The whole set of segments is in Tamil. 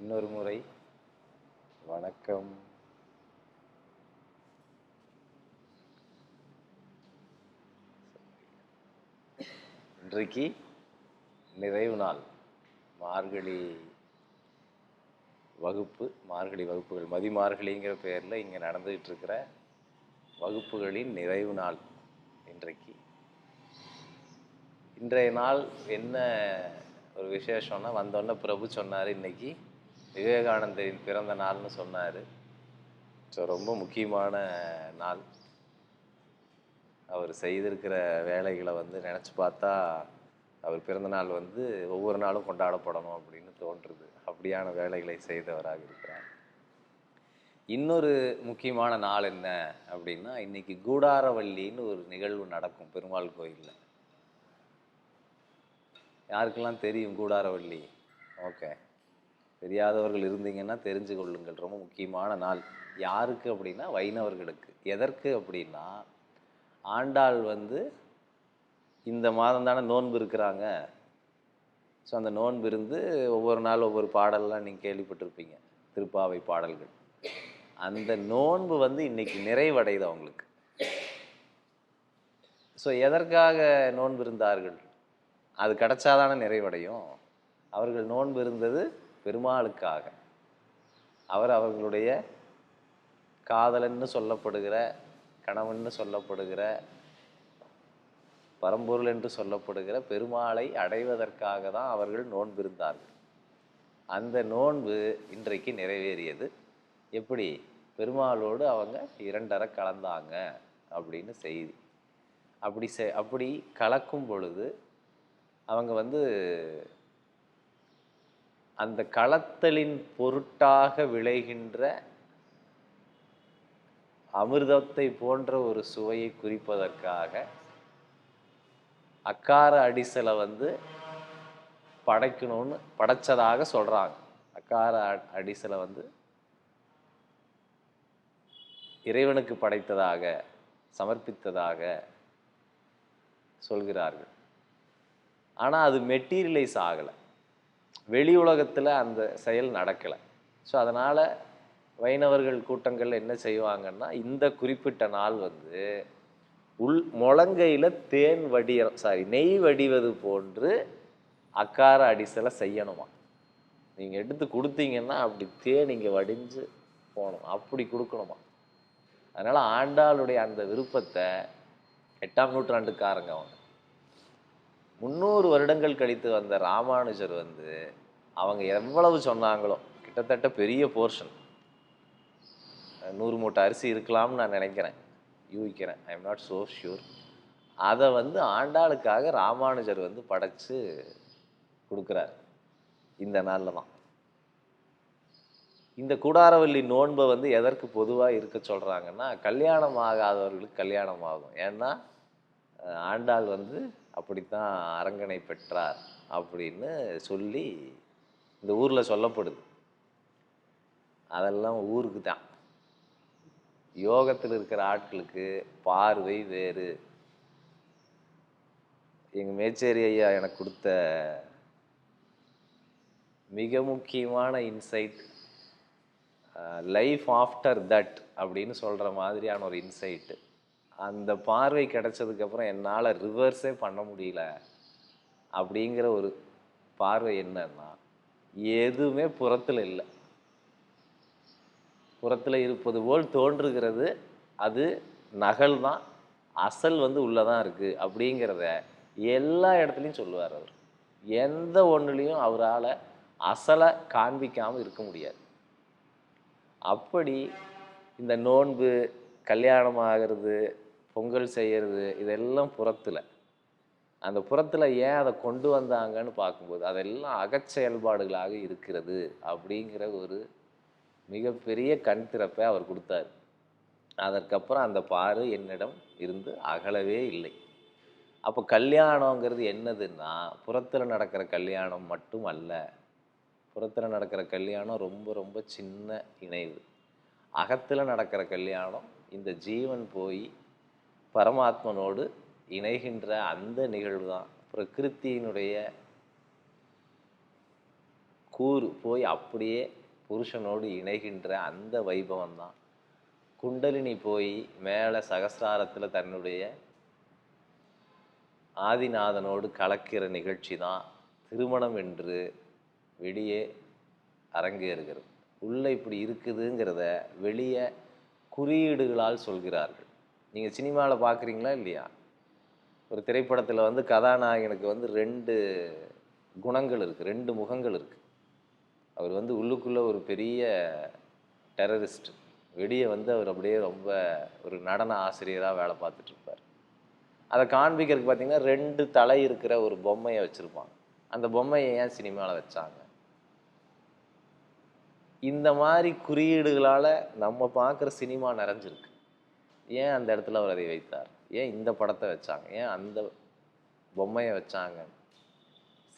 இன்னொரு முறை வணக்கம். இன்றைக்கு நிறைவு நாள். மார்கழி வகுப்புகள் மதிமார்கழிங்கிற பேரில் இங்கே நடந்துகிட்டு இருக்கிற வகுப்புகளின் நிறைவு நாள் இன்றைக்கு. இன்றைய நாள் என்ன ஒரு விசேஷம்னா, வந்தோடனே பிரபு சொன்னார், இன்னைக்கு விவேகானந்தரின் பிறந்த நாள்னு சொன்னார். ஸோ ரொம்ப முக்கியமான நாள். அவர் செய்திருக்கிற வேலைகளை நினச்சி பார்த்தா அவர் பிறந்தநாள் ஒவ்வொரு நாளும் கொண்டாடப்படணும் அப்படின்னு தோன்றுறது. அப்படியான வேலைகளை செய்தவராக இருக்கிறார். இன்னொரு முக்கியமான நாள் என்ன அப்படின்னா, இன்னைக்கு கூடாரவள்ளின்னு ஒரு நிகழ்வு நடக்கும் பெருமாள் கோயிலில். யாருக்கெல்லாம் தெரியும் கூடாரவள்ளி? ஓகே, தெரியாதவர்கள் இருந்தீங்கன்னா தெரிஞ்சு கொள்ளுங்கள். ரொம்ப முக்கியமான நாள். யாருக்கு அப்படின்னா வைணவர்களுக்கு. எதற்கு அப்படின்னா, ஆண்டாள் இந்த மாதம் தானே நோன்பு இருக்கிறாங்க. ஸோ அந்த நோன்பு இருந்து ஒவ்வொரு நாள் ஒவ்வொரு பாடல்லாம் நீங்கள் கேள்விப்பட்டிருப்பீங்க, திருப்பாவை பாடல்கள். அந்த நோன்பு இன்னைக்கு நிறைவடையுது அவங்களுக்கு. ஸோ எதற்காக நோன்பு இருந்தார்கள்? அது கிடைச்சாதானே நிறைவடையும். அவர்கள் நோன்பு இருந்தது பெருமாளுக்காக. அவர்களுடைய காதலன்னு சொல்லப்படுகிற, கணவன்னு சொல்லப்படுகிற, பரம்பொருள் என்று சொல்லப்படுகிற பெருமாளை அடைவதற்காக தான் அவர்கள் நோன்பிருந்தார்கள். அந்த நோன்பு இன்றைக்கு நிறைவேறியது. எப்படி? பெருமாளோடு அவங்க இரண்டரை கலந்தாங்க அப்படின்னு செய்தி. அப்படி கலக்கும் பொழுது அவங்க அந்த களத்தலின் பொருட்டாக விளைகின்ற அமிர்தத்தை போன்ற ஒரு சுவையை குறிப்பதற்காக அக்கார அடிசலை படைக்கணும்னு படைச்சதாக சொல்கிறாங்க. அக்கார அடிசலை இறைவனுக்கு படைத்ததாக, சமர்ப்பித்ததாக சொல்கிறார்கள். ஆனால் அது மெட்டீரியலைஸ் ஆகலை, வெளி உலகத்தில் அந்த செயல் நடக்கலை. ஸோ அதனால் வைணவர்கள் கூட்டங்கள் என்ன செய்வாங்கன்னா, இந்த குறிப்பிட்ட நாள் முழங்கையில் நெய் வடிவது போன்று அக்கார அடிசலை செய்யணுமா. நீங்கள் எடுத்து கொடுத்தீங்கன்னா அப்படி தேன் இங்கே வடிஞ்சு போகணும், அப்படி கொடுக்கணுமா. அதனால் ஆண்டாளுடைய அந்த விருப்பத்தை 8ஆம் நூற்றாண்டுக்காரங்க 300 வருடங்கள் கழித்து வந்த ராமானுஜர் அவங்க எவ்வளவு சொன்னாங்களோ, கிட்டத்தட்ட பெரிய போர்ஷன், 100 மூட்டை அரிசி இருக்கலாம்னு நான் நினைக்கிறேன், யூகிக்கிறேன், I am not so sure. அதை ஆண்டாளுக்காக ராமானுஜர் படைச்சு கொடுக்குறார் இந்த நாளில் தான். இந்த கூடாரவள்ளி நோன்பை எதற்கு பொதுவாக இருக்க சொல்கிறாங்கன்னா, கல்யாணம் ஆகாதவர்களுக்கு கல்யாணம் ஆகும். ஏன்னா ஆண்டாள் அப்படித்தான் அரங்கனை பெற்றார் அப்படின்னு சொல்லி இந்த ஊரில் சொல்லப்படுது. அதெல்லாம் ஊருக்கு தான். யோகத்தில் இருக்கிற ஆட்களுக்கு பார்வை வேறு. எங்கள் மேச்சேரி ஐயா எனக்கு கொடுத்த மிக முக்கியமான இன்சைட், லைஃப் ஆஃப்டர் தட் அப்படின்னு சொல்கிற மாதிரியான ஒரு இன்சைட்டு. அந்த பார்வை கிடைச்சதுக்கப்புறம் என்னால் ரிவர்ஸே பண்ண முடியல அப்படிங்கிற ஒரு பார்வை என்னன்னா, எதுவுமே புறத்தில் இல்லை, புறத்தில் இருப்பது போல் தோன்றுகிறது, அது நகல் தான், அசல் உள்ளதான் இருக்குது அப்படிங்கிறத எல்லா இடத்துலையும் சொல்லுவார் அவர். எந்த ஒன்றுலையும் அவரால் அசலை காண்பிக்காமல் இருக்க முடியாது. அப்படி இந்த நோன்பு, கல்யாணம் ஆகிறது, பொங்கல் செய்கிறது, இதெல்லாம் புறத்தில். அந்த புறத்தில் ஏன் அதை கொண்டு வந்தாங்கன்னு பார்க்கும்போது அதெல்லாம் அகச்செயல்பாடுகளாக இருக்கிறது அப்படிங்கிற ஒரு மிகப்பெரிய கண் திறப்பை அவர் கொடுத்தார். அதற்கப்புறம் அந்த பாரு என்னிடம் இருந்து அகலவே இல்லை. அப்போ கல்யாணங்கிறது என்னதுன்னா, புறத்தில் நடக்கிற கல்யாணம் மட்டும் அல்ல. புறத்தில் நடக்கிற கல்யாணம் ரொம்ப ரொம்ப சின்ன இணைவு. அகத்தில் நடக்கிற கல்யாணம் இந்த ஜீவன் போய் பரமாத்மனோடு இணைகின்ற அந்த நிகழ்வு தான். பிரகிருத்தியினுடைய கூறு போய் அப்படியே புருஷனோடு இணைகின்ற அந்த வைபவம் தான். குண்டலினி போய் மேலே சகசிராரத்தில் தன்னுடைய ஆதிநாதனோடு கலக்கிற நிகழ்ச்சி தான் திருமணம் என்று வெளியே அரங்கேறுகிறது. உள்ளே இப்படி இருக்குதுங்கிறத வெளியே குறியீடுகளால் சொல்கிறார்கள். நீங்கள் சினிமாவில் பார்க்குறீங்களா இல்லையா? ஒரு திரைப்படத்தில் வந்து கதாநாயகனுக்கு வந்து 2 குணங்கள் இருக்குது, 2 முகங்கள் இருக்குது. அவர் வந்து உள்ளுக்குள்ளே ஒரு பெரிய டெரரிஸ்ட், வெளியே வந்து அவர் அப்படியே ரொம்ப ஒரு நடன ஆசிரியராக வேலை பார்த்துட்ருப்பார். அதை காண்பிக்கிறதுக்கு பார்த்தீங்கன்னா 2 தலை இருக்கிற ஒரு பொம்மையை வச்சுருப்பாங்க. அந்த பொம்மையை ஏன் சினிமாவில் வச்சாங்க? இந்த மாதிரி குறியீடுகளால் நம்ம பார்க்குற சினிமா நிறைஞ்சிருக்கு. ஏன் அந்த இடத்துல அவர் அதை வைத்தார்? ஏன் இந்த படத்தை வச்சாங்க? ஏன் அந்த பொம்மையை வச்சாங்க?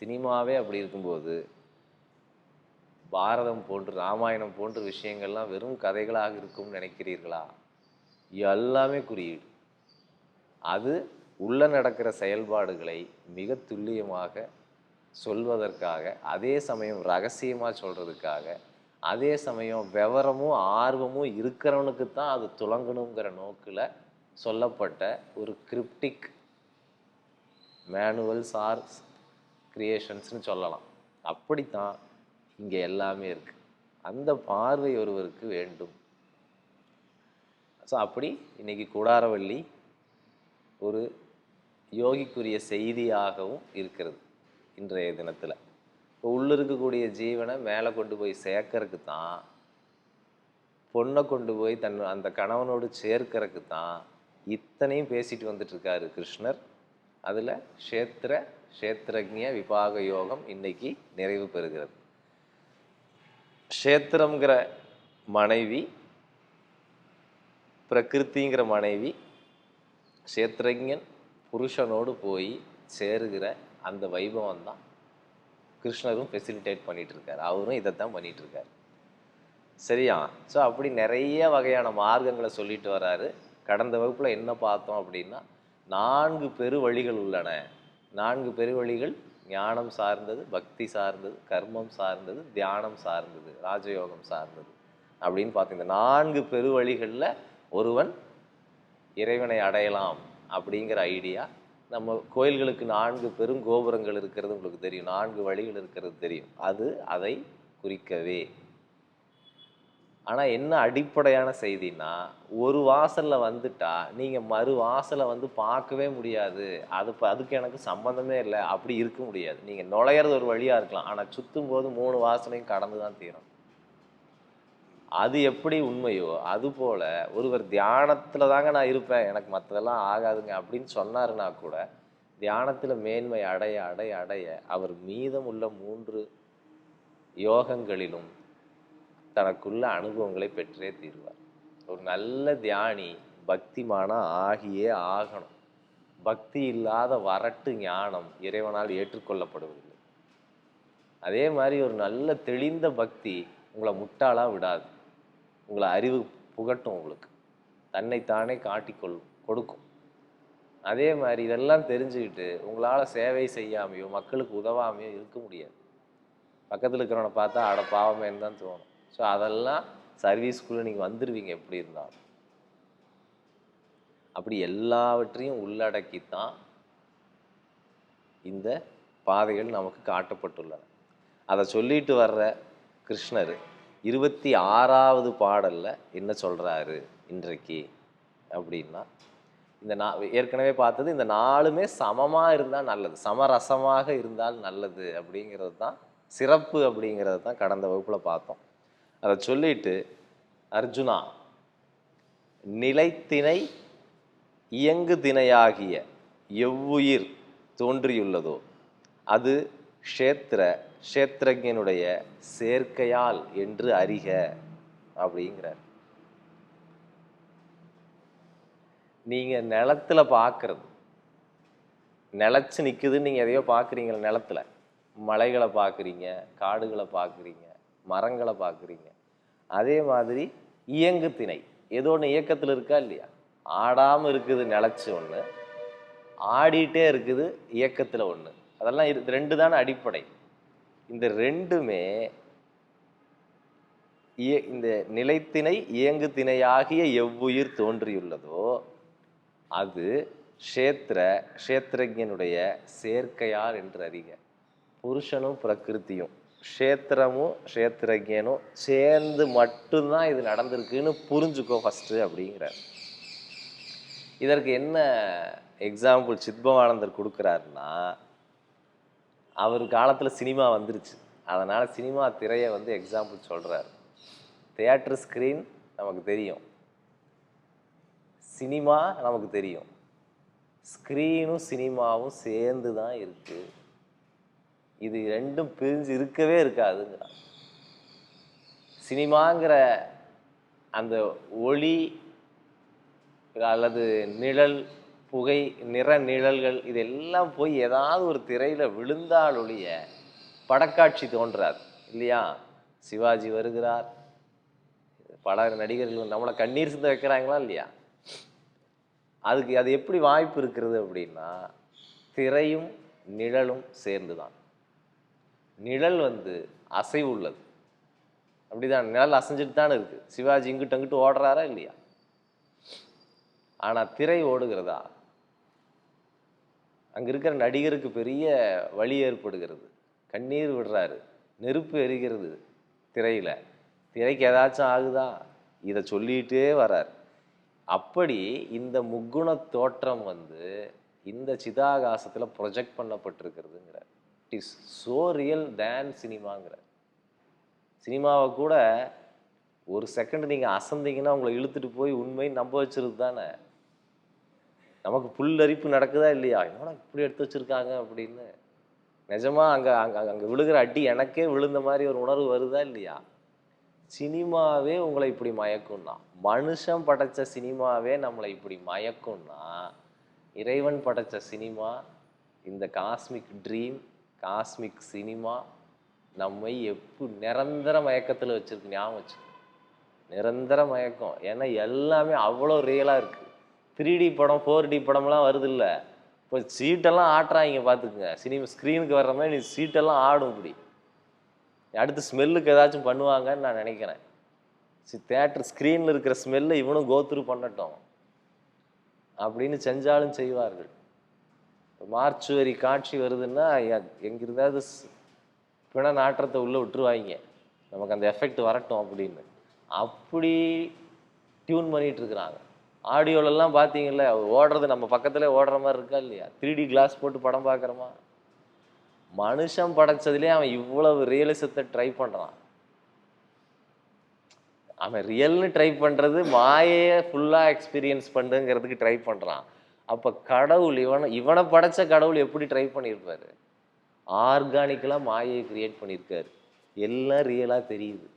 சினிமாவே அப்படி இருக்கும்போது பாரதம் போன்று, ராமாயணம் போன்ற விஷயங்கள்லாம் வெறும் கதைகளாக இருக்கும்னு நினைக்கிறீர்களா? எல்லாமே குறியீடு. அது உள்ள நடக்கிற செயல்பாடுகளை மிக துல்லியமாக சொல்வதற்காக, அதே சமயம் ரகசியமாக சொல்கிறதுக்காக, அதே சமயம் விவரமும் ஆர்வமும் இருக்கிறவனுக்கு தான் அது துலங்கணுங்கிற நோக்கில் சொல்லப்பட்ட ஒரு கிரிப்டிக் மேனுவல்ஸ் ஆர் கிரியேஷன்ஸ்னு சொல்லலாம். அப்படித்தான் இங்கே எல்லாமே இருக்குது. அந்த பார்வை ஒருவருக்கு வேண்டும். ஸோ அப்படி இன்னைக்கு கூடாரவள்ளி ஒரு யோகிக்குரிய செய்தியாகவும் இருக்கிறது இன்றைய தினத்தில். இப்போ உள்ளே இருக்கக்கூடிய ஜீவனை மேலே கொண்டு போய் சேர்க்கறதுக்கு தான், பொண்ணை கொண்டு போய் அந்த கணவனோடு சேர்க்கறதுக்கு தான் இத்தனையும் பேசிட்டு வந்துட்டுருக்காரு கிருஷ்ணர். அதில் க்ஷேத்திரஜ்ஞ விபாக யோகம் இன்னைக்கு நிறைவு பெறுகிறது. க்ஷேத்திரங்கிற மனைவி, பிரகிருதிங்கிற மனைவி, க்ஷேத்திரஜன் புருஷனோடு போய் சேருகிற அந்த வைபவம் தான் கிருஷ்ணரும் ஃபெசிலிட்டேட் பண்ணிட்டு இருக்காரு. அவரும் இதைத்தான் பண்ணிட்டு இருக்காரு. சரியா? ஸோ அப்படி நிறைய வகையான மார்க்கங்களை சொல்லிட்டு வராரு. கடந்த வகுப்பில் என்ன பார்த்தோம் அப்படின்னா, 4 பெரு வழிகள் உள்ளன. 4 பெரு வழிகள் ஞானம் சார்ந்தது, பக்தி சார்ந்தது, கர்மம் சார்ந்தது, தியானம் சார்ந்தது, ராஜயோகம் சார்ந்தது அப்படின்னு பார்த்தோம். இந்த 4 பெரு வழிகளில் ஒருவன் இறைவனை அடையலாம் அப்படிங்கிற ஐடியா. நம்ம கோயில்களுக்கு 4 பெரும் கோபுரங்கள் இருக்கிறது உங்களுக்கு தெரியும், 4 வழிகள் இருக்கிறது தெரியும். அது அதை குறிக்கவே. ஆனால் என்ன அடிப்படையான செய்தின்னா, ஒரு வாசலில் வந்துட்டா நீங்கள் மறு வாசலை வந்து பார்க்கவே முடியாது. அதுக்கு எனக்கு சம்மந்தமே இல்லை, அப்படி இருக்க முடியாது. நீங்கள் நுழையிறது ஒரு வழியாக இருக்கலாம், ஆனால் சுற்றும் போது 3 வாசலையும் கடந்து தான் தீரும். அது எப்படி உண்மையோ அதுபோல் ஒருவர் தியானத்தில் தாங்க நான் இருப்பேன், எனக்கு மற்றதெல்லாம் ஆகாதுங்க அப்படின்னு சொன்னாருன்னா கூட, தியானத்தில் மேன்மை அடைய அடைய அடைய அவர் மீதம் உள்ள 3 யோகங்களிலும் தனக்குள்ள அனுபவங்களை பெற்றே தீர்வார். ஒரு நல்ல தியானி பக்திமானா ஆகியே ஆகணும். பக்தி இல்லாத வரட்டு ஞானம் இறைவனால் ஏற்றுக்கொள்ளப்படுவதில்லை. அதே மாதிரி ஒரு நல்ல தெளிந்த பக்தி உங்களை முட்டாளாக விடாது, உங்களை அறிவு புகட்டும், உங்களுக்கு தன்னைத்தானே கொடுக்கும். அதே மாதிரி இதெல்லாம் தெரிஞ்சுக்கிட்டு உங்களால் சேவை செய்யாமையோ மக்களுக்கு உதவாமையோ இருக்க முடியாது. பக்கத்தில் இருக்கிறவனை பார்த்தா அட பாவமேன்னு தான் தோணும். ஸோ அதெல்லாம் சர்வீஸ்குள்ளே நீங்கள் வந்துடுவீங்க எப்படி இருந்தாலும். அப்படி எல்லாவற்றையும் உள்ளடக்கித்தான் இந்த பாதைகள் நமக்கு காட்டப்பட்டுள்ளன. அதை சொல்லிட்டு வர்ற கிருஷ்ணர் 26வது பாடலில் என்ன சொல்கிறாரு இன்றைக்கு அப்படின்னா, இந்த ஏற்கனவே பார்த்தது இந்த 4மே சமமாக இருந்தால் நல்லது, சமரசமாக இருந்தால் நல்லது அப்படிங்கிறது தான் சிறப்பு. அப்படிங்கிறது தான் கடந்த வகுப்பில் பார்த்தோம். அதை சொல்லிட்டு, அர்ஜுனா, நிலைத்திணை இயங்கு திணையாகிய எவ்வுயிர் தோன்றியுள்ளதோ அது க்ஷேத்திரஜனுடைய சேர்க்கையால் என்று அறிக அப்படிங்கிறார். நீங்க நிலத்துல பார்க்கறது, நிலச்சி நிற்குதுன்னு நீங்க எதையோ பார்க்குறீங்க, நிலத்துல மலைகளை பார்க்குறீங்க, காடுகளை பார்க்குறீங்க, மரங்களை பார்க்குறீங்க. அதே மாதிரி இயங்கு திணை ஏதோ ஒன்று இயக்கத்தில் இருக்கா இல்லையா? ஆடாமல் இருக்குது நிலச்சி ஒன்று, ஆடிட்டே இருக்குது இயக்கத்தில் ஒன்று. அதெல்லாம் 2 தானே அடிப்படை. இந்த ரெண்டுமே இந்த நிலைத்திணை இயங்கு திணையாகிய எவ்வுயிர் தோன்றியுள்ளதோ அது க்ஷேத்திரஜனுடைய சேர்க்கையால் என்று அறிக. புருஷனும் பிரகிருத்தியும் க்ஷேத்திரமும் க்ஷேத்திரஜனும் சேர்ந்து மட்டும்தான் இது நடந்திருக்குன்னு புரிஞ்சுக்கோ ஃபஸ்ட்டு அப்படிங்கிறார். இதற்கு என்ன எக்ஸாம்பிள் சித்பவானந்தர் கொடுக்குறாருன்னா, அவர் காலத்தில் சினிமா வந்துருச்சு, அதனால் சினிமா திரையை எக்ஸாம்பிள் சொல்கிறார். தியேட்டர் ஸ்க்ரீன் நமக்கு தெரியும், சினிமா நமக்கு தெரியும், ஸ்க்ரீனும் சினிமாவும் சேர்ந்து தான் இருக்குது. இது ரெண்டும் பிரிஞ்சு இருக்கவே இருக்காதுங்கிறான். சினிமாங்கிற அந்த ஒளி அல்லது நிழல், புகை, நிற நிழல்கள் இதெல்லாம் போய் ஏதாவது ஒரு திரையில் விழுந்தால் ஒழிய படக்காட்சி தோன்றாது இல்லையா? சிவாஜி வருகிறார், பல நடிகர்கள் நம்மளை கண்ணீர் சிந்த வைக்கிறாங்களா இல்லையா? அதுக்கு அது எப்படி வாய்ப்பு இருக்கிறது அப்படின்னா, திரையும் நிழலும் சேர்ந்து தான். நிழல் அசைவு உள்ளது, அப்படிதான். நிழல் அசைஞ்சிட்டு தானே இருக்கு. சிவாஜி இங்கிட்டு அங்கிட்டு ஓடுறாரா இல்லையா? ஆனால் திரை ஓடுகிறதா? அங்கே இருக்கிற நடிகருக்கு பெரிய வலி ஏற்படுகிறது, கண்ணீர் விடுறாரு, நெருப்பு எரிகிறது திரையில். திரைக்கு ஏதாச்சும் ஆகுதா? இதை சொல்லிகிட்டே வர்றார். அப்படி இந்த முக்குண தோற்றம் இந்த சிதாகாசத்தில் ப்ரொஜெக்ட் பண்ணப்பட்டிருக்கிறதுங்கிறார். It is so real then சினிமாங்கிறார். சினிமாவை கூட ஒரு செகண்ட் நீங்கள் அசந்திங்கன்னா உங்களை இழுத்துட்டு போய் உண்மை நம்ப வச்சிருக்கு தானே. நமக்கு புல்லரிப்பு நடக்குதா இல்லையா? என்னோட இப்படி எடுத்து வச்சுருக்காங்க அப்படின்னு. நிஜமாக அங்கே அங்கே அங்கே விழுகிற அடி எனக்கே விழுந்த மாதிரி ஒரு உணர்வு வருதா இல்லையா? சினிமாவே உங்களை இப்படி மயக்கும்னா, மனுஷன் படைத்த சினிமாவே நம்மளை இப்படி மயக்கும்னா, இறைவன் படைத்த சினிமா, இந்த காஸ்மிக் ட்ரீம், காஸ்மிக் சினிமா நம்மை நிரந்தர மயக்கத்தில் வச்சுருக்கு. ஞாபகம் வச்சு, நிரந்தர மயக்கம். ஏன்னா எல்லாமே அவ்வளோ ரியலாக இருக்குது. 3D படம் 4D படம்லாம் வருது இல்லை, இப்போ சீட்டெல்லாம் ஆட்டுறாங்க பார்த்துக்குங்க. சினிமா ஸ்க்ரீனுக்கு வர்ற மாதிரி நீ சீட்டெல்லாம் ஆடும். இப்படி அடுத்து ஸ்மெல்லுக்கு ஏதாச்சும் பண்ணுவாங்கன்னு நான் நினைக்கிறேன். தேட்டர் ஸ்க்ரீனில் இருக்கிற ஸ்மெல்லை இவனும் கோத்ரூ பண்ணட்டும் அப்படின்னு செஞ்சாலும் செய்வார்கள். மார்ச்சுவரி காட்சி வருதுன்னா எங்கிருந்தாவது பிண நாற்றத்தை உள்ளே விட்டுருவாங்க, நமக்கு அந்த எஃபெக்ட் வரட்டும் அப்படின்னு. அப்படி டியூன் பண்ணிகிட்டு இருக்கிறாங்க. ஆடியோலெல்லாம் பார்த்தீங்கல்ல, ஓடுறது நம்ம பக்கத்தில் ஓடுற மாதிரி இருக்கா இல்லையா? 3D கிளாஸ் போட்டு படம் பார்க்குறோமா? மனுஷன் படைச்சதுலேயே அவன் இவ்வளவு ரியலிசத்தை ட்ரை பண்ணுறான். அவன் ரியல்னு ட்ரை பண்ணுறது மாயையை ஃபுல்லாக எக்ஸ்பீரியன்ஸ் பண்ணுங்கிறதுக்கு ட்ரை பண்ணுறான். அப்போ கடவுள் இவனை படைச்ச கடவுள் எப்படி ட்ரை பண்ணியிருப்பாரு? ஆர்கானிக்கலாக மாயையை கிரியேட் பண்ணியிருக்காரு. எல்லாம் ரியலாக தெரியுது,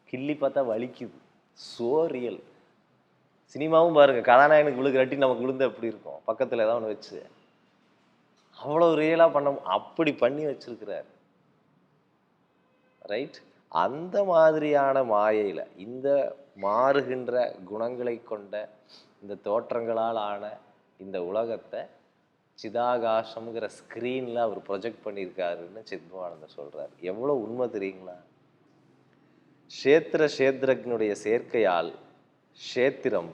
கிள்ளி பார்த்தா வலிக்குது. So real. சினிமாவும் பாருங்கள், கதாநாயகனுக்கு விழுகிறட்டி நமக்கு விழுந்த எப்படி இருக்கும்? பக்கத்தில் ஏதாவது ஒன்று வச்சு அவ்வளோ ரியலாக அப்படி பண்ணி வச்சிருக்கிறார். ரைட்? அந்த மாதிரியான மாயையில் இந்த மாறுகின்ற குணங்களை கொண்ட இந்த தோற்றங்களால் ஆன இந்த உலகத்தை சிதாகாசம்ங்கிற ஸ்க்ரீனில் அவர் ப்ரொஜெக்ட் பண்ணியிருக்காருன்னு சித்பவானந்தர் சொல்கிறார். எவ்வளோ உண்மை தெரியுங்களா? க்ஷேத்திரஜனுடைய சேர்க்கையால் க்ஷேத்திரம்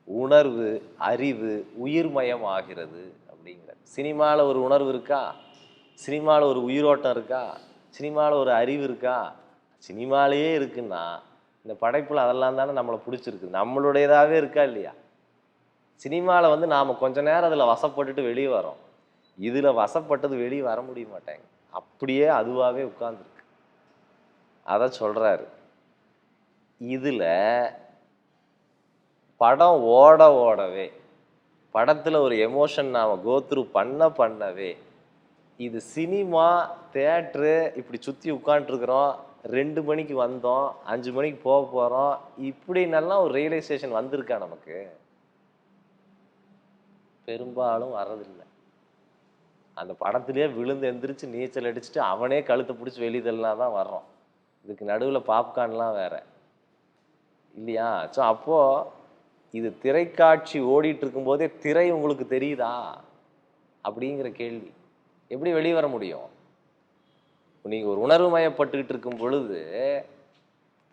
உணர்வு, அறிவு, உயிர்மயம் ஆகிறது அப்படிங்கிறார். சினிமாவில் ஒரு உணர்வு இருக்கா? சினிமாவில் ஒரு உயிரோட்டம் இருக்கா? சினிமாவில் ஒரு அறிவு இருக்கா? சினிமாலேயே இருக்குன்னா இந்த படைப்பில் அதெல்லாம் தானே நம்மளை பிடிச்சிருக்கு, நம்மளுடையதாகவே இருக்கா இல்லையா? சினிமாவில் நாம் கொஞ்ச நேரம் அதில் வசப்பட்டுட்டு வெளியே வரோம். இதில் வசப்பட்டது வெளியே வர முடிய மாட்டாங்க, அப்படியே அதுவாகவே உட்கார்ந்துருக்கு. அதை சொல்கிறாரு. இதில் படம் ஓடவே, படத்தில் ஒரு எமோஷன் நாம் கோத்ரூ பண்ணவே, இது சினிமா தேட்ரு இப்படி சுற்றி உட்காண்ட்ருக்குறோம், 2 மணிக்கு வந்தோம், 5 மணிக்கு போக போகிறோம், இப்படின்னெல்லாம் ஒரு ரியலைசேஷன் வந்திருக்கா நமக்கு? பெரும்பாலும் வர்றதில்லை. அந்த படத்துலேயே விழுந்து எந்திரிச்சு நீச்சல் அடிச்சுட்டு அவனே கழுத்தை பிடிச்சி வெளிதெல்லாம் தான் வர்றோம். இதுக்கு நடுவில் பாப்கார்ன்லாம் வேற இல்லையா? ஸோ அப்போது இது திரைக்காட்சி ஓடிட்டு இருக்கும்போதே திரை உங்களுக்கு தெரியுதா அப்படிங்கிற கேள்வி எப்படி வெளியே வர முடியும்? நீங்கள் ஒரு உணர்வு மயப்பட்டுக்கிட்டு இருக்கும் பொழுது,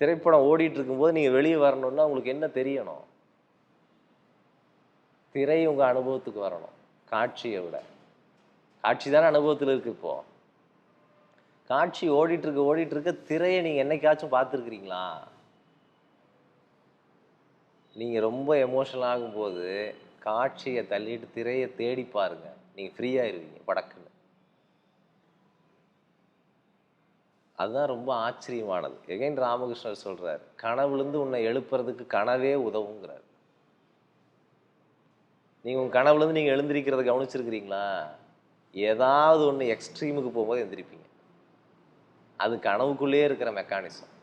திரைப்படம் ஓடிட்டு இருக்கும்போது நீங்கள் வெளியே வரணும்னா உங்களுக்கு என்ன தெரியணும்? திரை உங்கள் அனுபவத்துக்கு வரணும், காட்சியை விட. காட்சி தானே அனுபவத்தில் இருக்குது. இப்போ காட்சி ஓடிட்டு இருக்க திரையை நீங்கள் என்னைக்காச்சும் பார்த்துருக்குறீங்களா? நீங்கள் ரொம்ப எமோஷனல் ஆகும்போது காட்சியை தள்ளிட்டு திரையை தேடி பாருங்க, நீங்கள் ஃப்ரீயாயிருவீங்க படக்குன்னு. அதுதான் ரொம்ப ஆச்சரியமானது. எகைன் ராமகிருஷ்ணர் சொல்றார், கனவுலேருந்து உன்னை எழுப்புறதுக்கு கனவே உதவுங்கிறார். நீங்கள் உங்கள் கனவுலேருந்து நீங்கள் எழுந்திருக்கிறத கவனிச்சிருக்கிறீங்களா? ஏதாவது ஒன்று எக்ஸ்ட்ரீமுக்கு போகும்போது எழுந்திருப்பீங்க. அது கனவுக்குள்ளேயே இருக்கிற மெக்கானிசம்.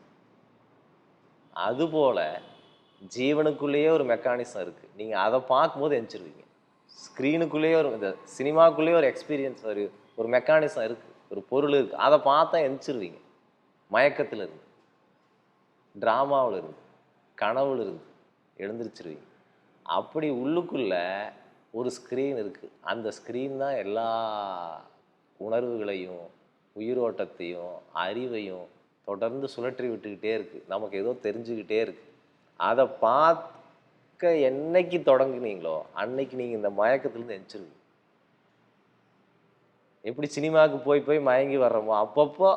அதுபோல் ஜீவனுக்குள்ளேயே ஒரு மெக்கானிசம் இருக்குது. நீங்கள் அதை பார்க்கும்போது எழுந்திருவீங்க. ஸ்க்ரீனுக்குள்ளேயே இந்த சினிமாக்குள்ளேயே ஒரு எக்ஸ்பீரியன்ஸ், ஒரு மெக்கானிசம் இருக்குது, ஒரு பொருள் இருக்குது. அதை பார்த்தா எழுந்திருவீங்க. மயக்கத்தில் இருந்து, ட்ராமாவில் இருந்து, கனவுல இருந்து எழுந்திரிச்சிருவீங்க. அப்படி உள்ளுக்குள்ள ஒரு ஸ்க்ரீன் இருக்குது. அந்த ஸ்க்ரீன் தான் எல்லா உணர்வுகளையும், உயிரோட்டத்தையும், அறிவையும் தொடர்ந்து சுழற்றி விட்டுக்கிட்டே இருக்குது. நமக்கு ஏதோ தெரிஞ்சுக்கிட்டே இருக்குது. அதை பார்க்க என்னைக்கு தொடங்குனீங்களோ அன்னைக்கு நீங்கள் இந்த மயக்கத்துலேருந்து எந்திரிச்சிருவீங்க. எப்படி சினிமாவுக்கு போய் மயங்கி வர்றோமோ, அப்பப்போ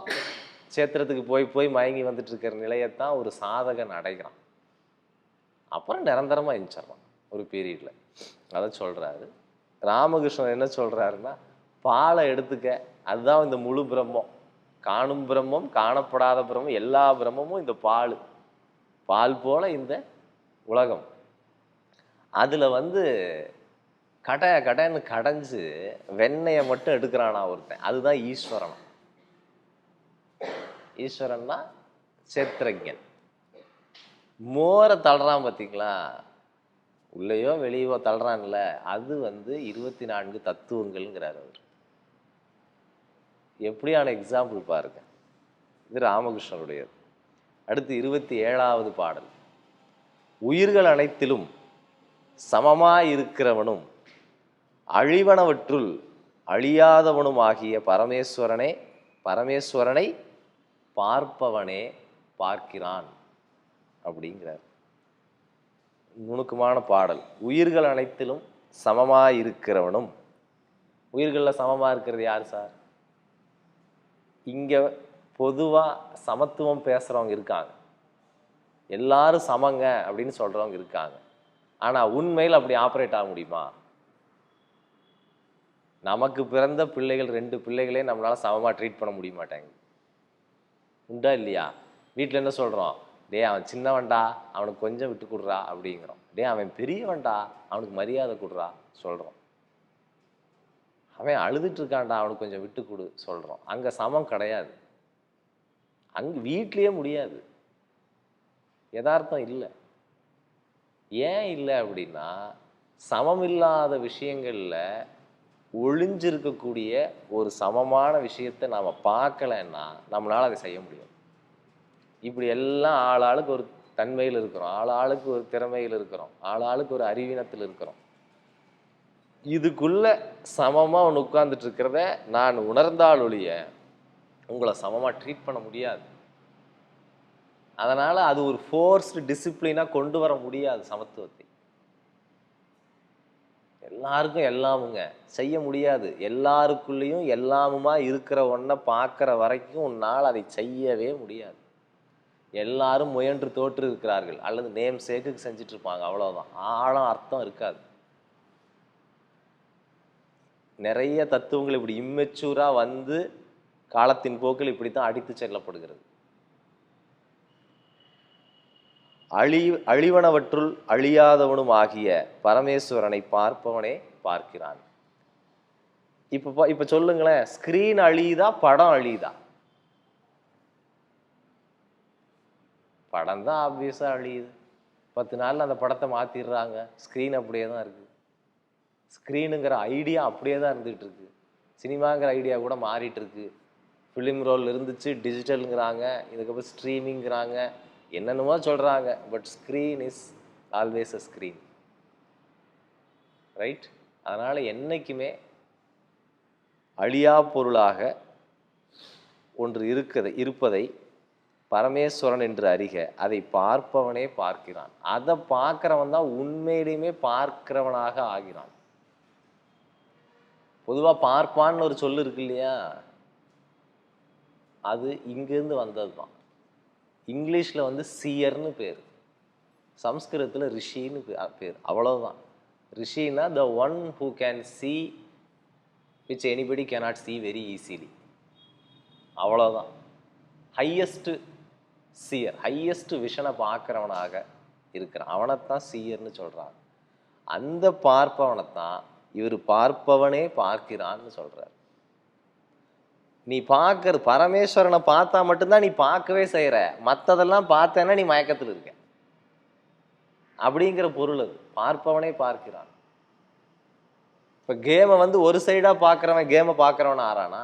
சேத்திரத்துக்கு போய் மயங்கி வந்துட்டு இருக்கிற நிலையத்தான் ஒரு சாதகன் அடைகிறான். அப்புறம் நிரந்தரமாக எந்திரிச்சிடறான் ஒரு பீரியடில். அதை சொல்கிறாரு ராமகிருஷ்ணன். என்ன சொல்கிறாருன்னா, பாலை எடுத்துக்க, அதுதான் இந்த முழு பிரம்மம். காணும் பிரம்மம், காணப்படாத பிரம்மம், எல்லா பிரம்மமும் இந்த பால். பால் போல இந்த உலகம். அதில் கடைன்னு கடைஞ்சு வெண்ணெயை மட்டும் எடுக்கிறானா ஒருத்தன், அதுதான் ஈஸ்வரன். ஈஸ்வரன்னா சேத்திரஜன். மோரை தள்ளுறான் பார்த்தீங்களா, உள்ளேயோ வெளியோ தள்ளுறான்ல, அது 24 தத்துவங்கள்ங்கிறார் அவர். எப்படியான எக்ஸாம்பிள் பாருங்க. இது ராமகிருஷ்ணனுடையது. அடுத்து 27வது பாடல். உயிர்கள் அனைத்திலும் சமமாயிருக்கிறவனும் அழிவனவற்றுள் அழியாதவனும் ஆகிய பரமேஸ்வரனை பார்ப்பவனே பார்க்கிறான் அப்படிங்கிறார். நுணுக்கமான பாடல். உயிர்கள் அனைத்திலும் சமமாயிருக்கிறவனும். உயிர்களில் சமமாக இருக்கிறது யார் சார்? இங்கே பொதுவாக சமத்துவம் பேசுகிறவங்க இருக்காங்க, எல்லாரும் சமங்க அப்படின்னு சொல்கிறவங்க இருக்காங்க. ஆனால் உண்மையில் அப்படி ஆப்ரேட் ஆக முடியுமா? நமக்கு பிறந்த பிள்ளைகள் 2 பிள்ளைகளே நம்மளால் சமமாக ட்ரீட் பண்ண முடிய மாட்டாங்க. உண்டா இல்லையா? வீட்டில் என்ன சொல்கிறோம்? டே அவன் சின்னவன்டா, அவனுக்கு கொஞ்சம் விட்டு கொடுறா அப்படிங்கிறோம். டே அவன் பெரியவன்டா, அவனுக்கு மரியாதை கொடுறா சொல்கிறோம். அவன் அழுதுட்டு இருக்கான்டா, அவனுக்கு கொஞ்சம் விட்டு கொடு சொல்கிறோம். அங்கே சமம் கிடையாது. அங்கே வீட்லேயே முடியாது. யதார்த்தம் இல்லை. ஏன் இல்லை அப்படின்னா, சமம் இல்லாத விஷயங்களில் ஒளிஞ்சிருக்கக்கூடிய ஒரு சமமான விஷயத்தை நாம் பார்க்கலைன்னா நம்மளால் அதை செய்ய முடியும். இப்படி எல்லாம் ஆளாளுக்கு ஒரு தன்மையில் இருக்கிறோம், ஆளாளுக்கு ஒரு திறமையில் இருக்கிறோம், ஆளாளுக்கு ஒரு அறிவீனத்தில் இருக்கிறோம். இதுக்குள்ள சமமாக ஒன்று உட்கார்ந்துட்டு இருக்கிறத நான் உணர்ந்தால் ஒழிய உங்களை சமமாக ட்ரீட் பண்ண முடியாது. அதனால் அது ஒரு ஃபோர்ஸ்டு டிசிப்ளினாக கொண்டு வர முடியாது சமத்துவத்தை. எல்லாருக்கும் எல்லாமுங்க செய்ய முடியாது. எல்லாருக்குள்ளேயும் எல்லாமுமா இருக்கிற ஒன்றை பார்க்குற வரைக்கும் உன்னால் அதை செய்யவே முடியாது. எல்லாரும் முயன்று தோற்று இருக்கிறார்கள், அல்லது நேம் சேக்குக்கு செஞ்சுட்டு இருப்பாங்க, அவ்வளோதான். ஆழம் அர்த்தம் இருக்காது. நிறைய தத்துவங்கள் இப்படி இம்மெச்சூராக காலத்தின் போக்கில் இப்படித்தான் அடித்து செல்லப்படுகிறது. அழிவனவற்றுள் அழியாதவனும் ஆகிய பரமேஸ்வரனை பார்ப்பவனே பார்க்கிறான். இப்ப சொல்லுங்களேன், ஸ்கிரீன் அழியுதா படம் அழியுதா? படம் தான் ஆப்வியஸா அழியுது. 10 நாள்ல அந்த படத்தை மாத்திடுறாங்க, ஸ்கிரீன் அப்படியே தான் இருக்கு. ஸ்கிரீனுங்கிற ஐடியா அப்படியே தான் இருந்துகிட்டு இருக்கு. சினிமாங்கிற ஐடியா கூட மாறிட்டு இருக்கு. ஃபிலிம் ரோல் இருந்துச்சு, டிஜிட்டலுங்கிறாங்க, இதுக்கப்புறம் ஸ்ட்ரீமிங்கிறாங்க, என்னென்னமோ சொல்கிறாங்க. But screen is always a screen, right? அதனால் என்றைக்குமே அழியா பொருளாக ஒன்று இருப்பதை பரமேஸ்வரன் என்று அறிக, அதை பார்ப்பவனே பார்க்கிறான். அதை பார்க்கிறவன் தான் உண்மையிலுமே பார்க்கிறவனாக ஆகிறான். பொதுவாக பார்ப்பான்னு ஒரு சொல்லு இருக்கு இல்லையா, அது இங்கேருந்து வந்தது தான். இங்கிலீஷில் வந்து சீயர்னு பேர், சம்ஸ்கிருதத்தில் ரிஷின்னு பேர். அவ்வளோதான். ரிஷின்னா the one who can see which anybody cannot see very easily. அவ்வளோதான். ஹையஸ்ட்டு சீயர், ஹையஸ்ட் விஷனை பார்க்குறவனாக இருக்கிறான், அவனைத்தான் சீயர்னு சொல்கிறான். அந்த பார்ப்பவனைத்தான் இவர் பார்ப்பவனே பார்க்கிறான்னு சொல்கிறார். நீ பார்க்கறது பரமேஸ்வரனை பார்த்தா மட்டும்தான் நீ பார்க்கவே செய்கிற, மற்றதெல்லாம் பார்த்தேன்னா நீ மயக்கத்தில் இருக்க அப்படிங்கிற பொருள் அது. பார்ப்பவனே பார்க்கிறான். இப்போ கேமை வந்து ஒரு சைடாக பார்க்குறவன் கேமை பார்க்குறவனா ஆறானா?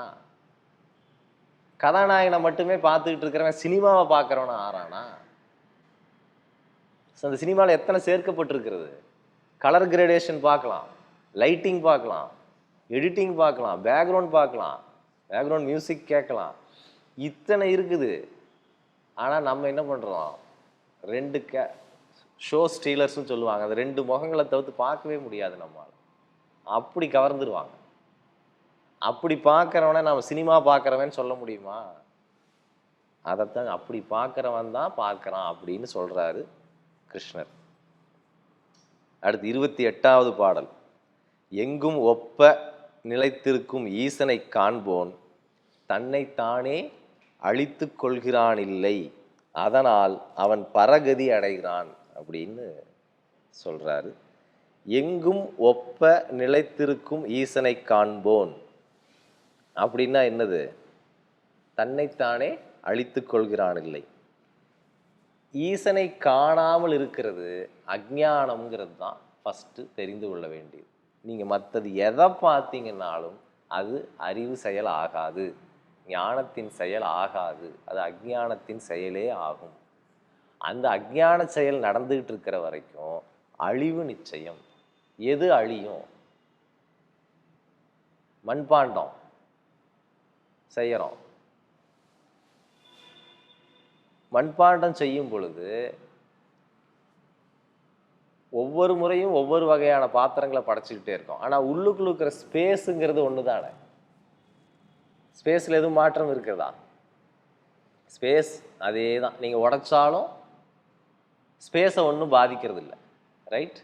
கதாநாயகனை மட்டுமே பார்த்துக்கிட்டு இருக்கிறவன் சினிமாவை பார்க்குறவனா ஆறானா? அந்த சினிமாவில் எத்தனை சேர்க்கப்பட்டிருக்கிறது? கலர் கிரேடேஷன் பார்க்கலாம், லைட்டிங் பார்க்கலாம், எடிட்டிங் பார்க்கலாம், பேக்ரவுண்ட் பார்க்கலாம், பேக்ரவுண்ட் மியூசிக் கேட்கலாம், இத்தனை இருக்குது. ஆனால் நம்ம என்ன பண்ணுறோம், ரெண்டு ஷோ ஸ்டீலர்ஸ்னு சொல்லுவாங்க, அந்த ரெண்டு முகங்களை தவிர்த்து பார்க்கவே முடியாது நம்மளால். அப்படி கவர்ந்துருவாங்க. அப்படி பார்க்குறவனை நம்ம சினிமா பார்க்குறவன் சொல்ல முடியுமா? அதைத்தான் அப்படி பார்க்குறவன் தான் பார்க்குறான் அப்படின்னு சொல்கிறாரு கிருஷ்ணர். அடுத்து 28வது பாடல். எங்கும் ஒப்ப நிலைத்திருக்கும் ஈசனை காண்போன் தன்னைத்தானே அழித்து கொள்கிறானில்லை, அதனால் அவன் பரகதி அடைகிறான் அப்படின்னு சொல்றாரு. எங்கும் ஒப்ப நிலைத்திருக்கும் ஈசனை காண்போன் அப்படின்னா என்னது? தன்னைத்தானே அழித்து கொள்கிறானில்லை. ஈசனை காணாமல் இருக்கிறது அஞ்ஞானம்ங்கிறது தான் ஃபஸ்ட்டு தெரிந்து கொள்ள வேண்டியது. நீங்கள் மற்றது எதை பார்த்தீங்கன்னாலும் அது அறிவு செயல் ஆகாது, ஞானத்தின் செயல் ஆகாது, அது அஞ்ஞானத்தின் செயலே ஆகும். அந்த அஞ்ஞான செயல் நடந்துகிட்டு இருக்கிற வரைக்கும் அழிவு நிச்சயம். எது அழியும்? மண்பாண்டம் செய்கிறோம். மண்பாண்டம் செய்யும் பொழுது ஒவ்வொரு முறையும் ஒவ்வொரு வகையான பாத்திரங்களை படைச்சிக்கிட்டே இருக்கோம். ஆனால் உள்ளுக்குள்ள இருக்கிற ஸ்பேஸுங்கிறது ஒன்று தானே. ஸ்பேஸில் எதுவும் மாற்றம் இருக்கிறதா? ஸ்பேஸ் அதே தான். நீங்கள் உடைச்சாலும் ஸ்பேஸை ஒன்றும் பாதிக்கிறது இல்லை, ரைட்?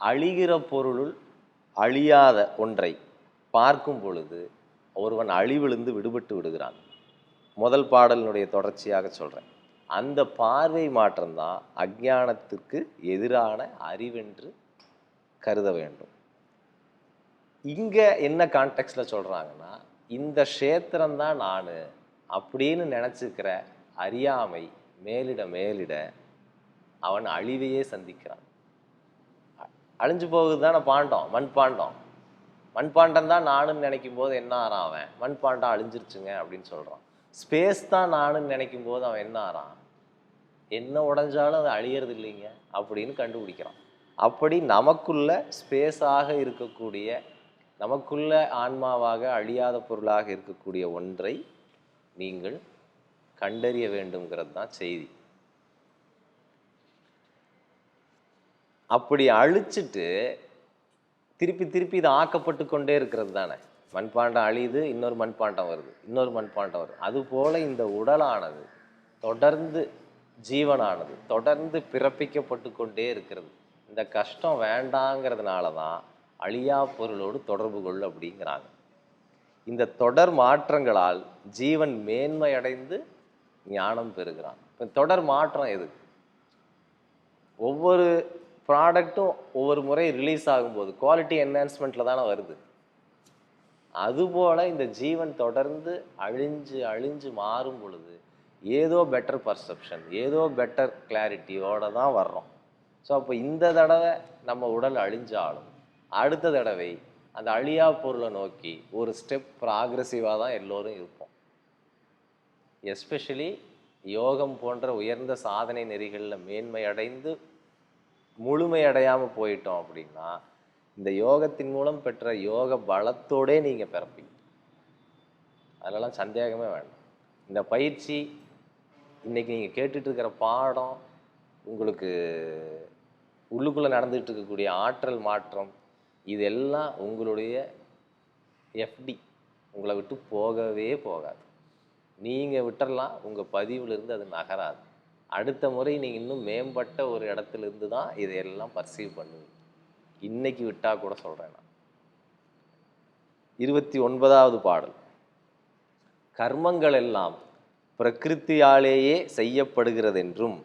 அழிகிற பொருளுள் அழியாத ஒன்றை பார்க்கும் பொழுது ஒருவன் அழிவிலிருந்து விடுபட்டு விடுகிறான். முதல் பாடலினுடைய தொடர்ச்சியாக சொல்கிறேன். அந்த பார்வை மாற்றம்தான் அஞ்ஞானத்துக்கு எதிரான அறிவென்று கருத வேண்டும். இங்கே என்ன கான்டெக்ஸ்டில் சொல்கிறாங்கன்னா, இந்த க்ஷேத்திரம்தான் நான் அப்படின்னு நினச்சிக்கிற அறியாமை மேலிட மேலிட அவன் அழிவையே சந்திக்கிறான். அழிஞ்சு போகுது தானே பாண்டம், மண்பாண்டம். மண்பாண்டம் தான் நானுன்னு நினைக்கும் போது என்ன ஆறான் அவன்? மண்பாண்டம் அழிஞ்சிருச்சுங்க அப்படின்னு சொல்கிறான். ஸ்பேஸ் தான் நானுன்னு நினைக்கும் போது அவன் என்ன ஆறான்? என்ன உடைஞ்சாலும் அது அழியறது இல்லைங்க அப்படின்னு கண்டுபிடிக்கிறான். அப்படி நமக்குள்ள ஸ்பேஸாக இருக்கக்கூடிய, நமக்குள்ள ஆன்மாவாக அழியாத பொருளாக இருக்கக்கூடிய ஒன்றை நீங்கள் கண்டறிய வேண்டும்ங்கிறது தான் செய்தி. அப்படி அழிச்சிட்டு திருப்பி திருப்பி இது ஆக்கப்பட்டு கொண்டே இருக்கிறது தானே. மண்பாண்டம் அழியுது, இன்னொரு மண்பாண்டம் வருது, இன்னொரு மண்பாண்டம் வருது. அதுபோல் இந்த உடலானது தொடர்ந்து, ஜீவனானது தொடர்ந்து பிறப்பிக்கப்பட்டு கொண்டே இருக்கிறது. இந்த கஷ்டம் வேண்டாங்கிறதுனால தான் அழியா பொருளோடு தொடர்பு கொள் அப்படிங்கிறாங்க. இந்த தொடர் மாற்றங்களால் ஜீவன் மேன்மையடைந்து ஞானம் பெறுகிறான். இப்போ தொடர் மாற்றம் எது? ஒவ்வொரு ப்ராடக்ட்டும் ஒவ்வொரு முறை ரிலீஸ் ஆகும்போது குவாலிட்டி என்ஹான்ஸ்மெண்ட்டில் தானே வருது. அதுபோல் இந்த ஜீவன் தொடர்ந்து அழிஞ்சு அழிஞ்சு மாறும் பொழுது ஏதோ பெட்டர் பர்செப்ஷன், ஏதோ பெட்டர் கிளாரிட்டியோடு தான் வர்றோம். ஸோ அப்போ இந்த தடவை நம்ம உடல் அழிஞ்சாலும் அடுத்த தடவை அந்த அழியா பொருளை நோக்கி ஒரு ஸ்டெப் ப்ராக்ரெசிவாக தான் எல்லோரும் இருப்போம். எஸ்பெஷலி யோகம் போன்ற உயர்ந்த சாதனை நெறிகளில் மேன்மையடைந்து முழுமையடையாமல் போயிட்டோம் அப்படின்னா இந்த யோகத்தின் மூலம் பெற்ற யோக பலத்தோடே நீங்கள் பிறப்பீங்க. அதெல்லாம் சந்தேகமே வேண்டாம். இந்த பயிற்சி இன்றைக்கி நீங்கள் கேட்டுட்டு இருக்கிற பாடம் உங்களுக்கு உள்ளுக்குள்ளே நடந்துகிட்டு இருக்கக்கூடிய ஆற்றல் மாற்றம் இதெல்லாம் உங்களுடைய எஃப்டி உங்களை விட்டு போகவே போகாது. நீங்கள் விட்டுறலாம், உங்கள் பதிவிலிருந்து அது நகராது. அடுத்த முறை நீங்கள் இன்னும் மேம்பட்ட ஒரு இடத்துலேருந்து தான் இதையெல்லாம் பர்சீவ் பண்ணுவீங்க. இன்னைக்கு விட்டால் கூட சொல்கிறேன் நான். 29வது பாடல். கர்மங்கள் எல்லாம் பிரகிருத்தியாலேயே செய்யப்படுகிறதென்றும்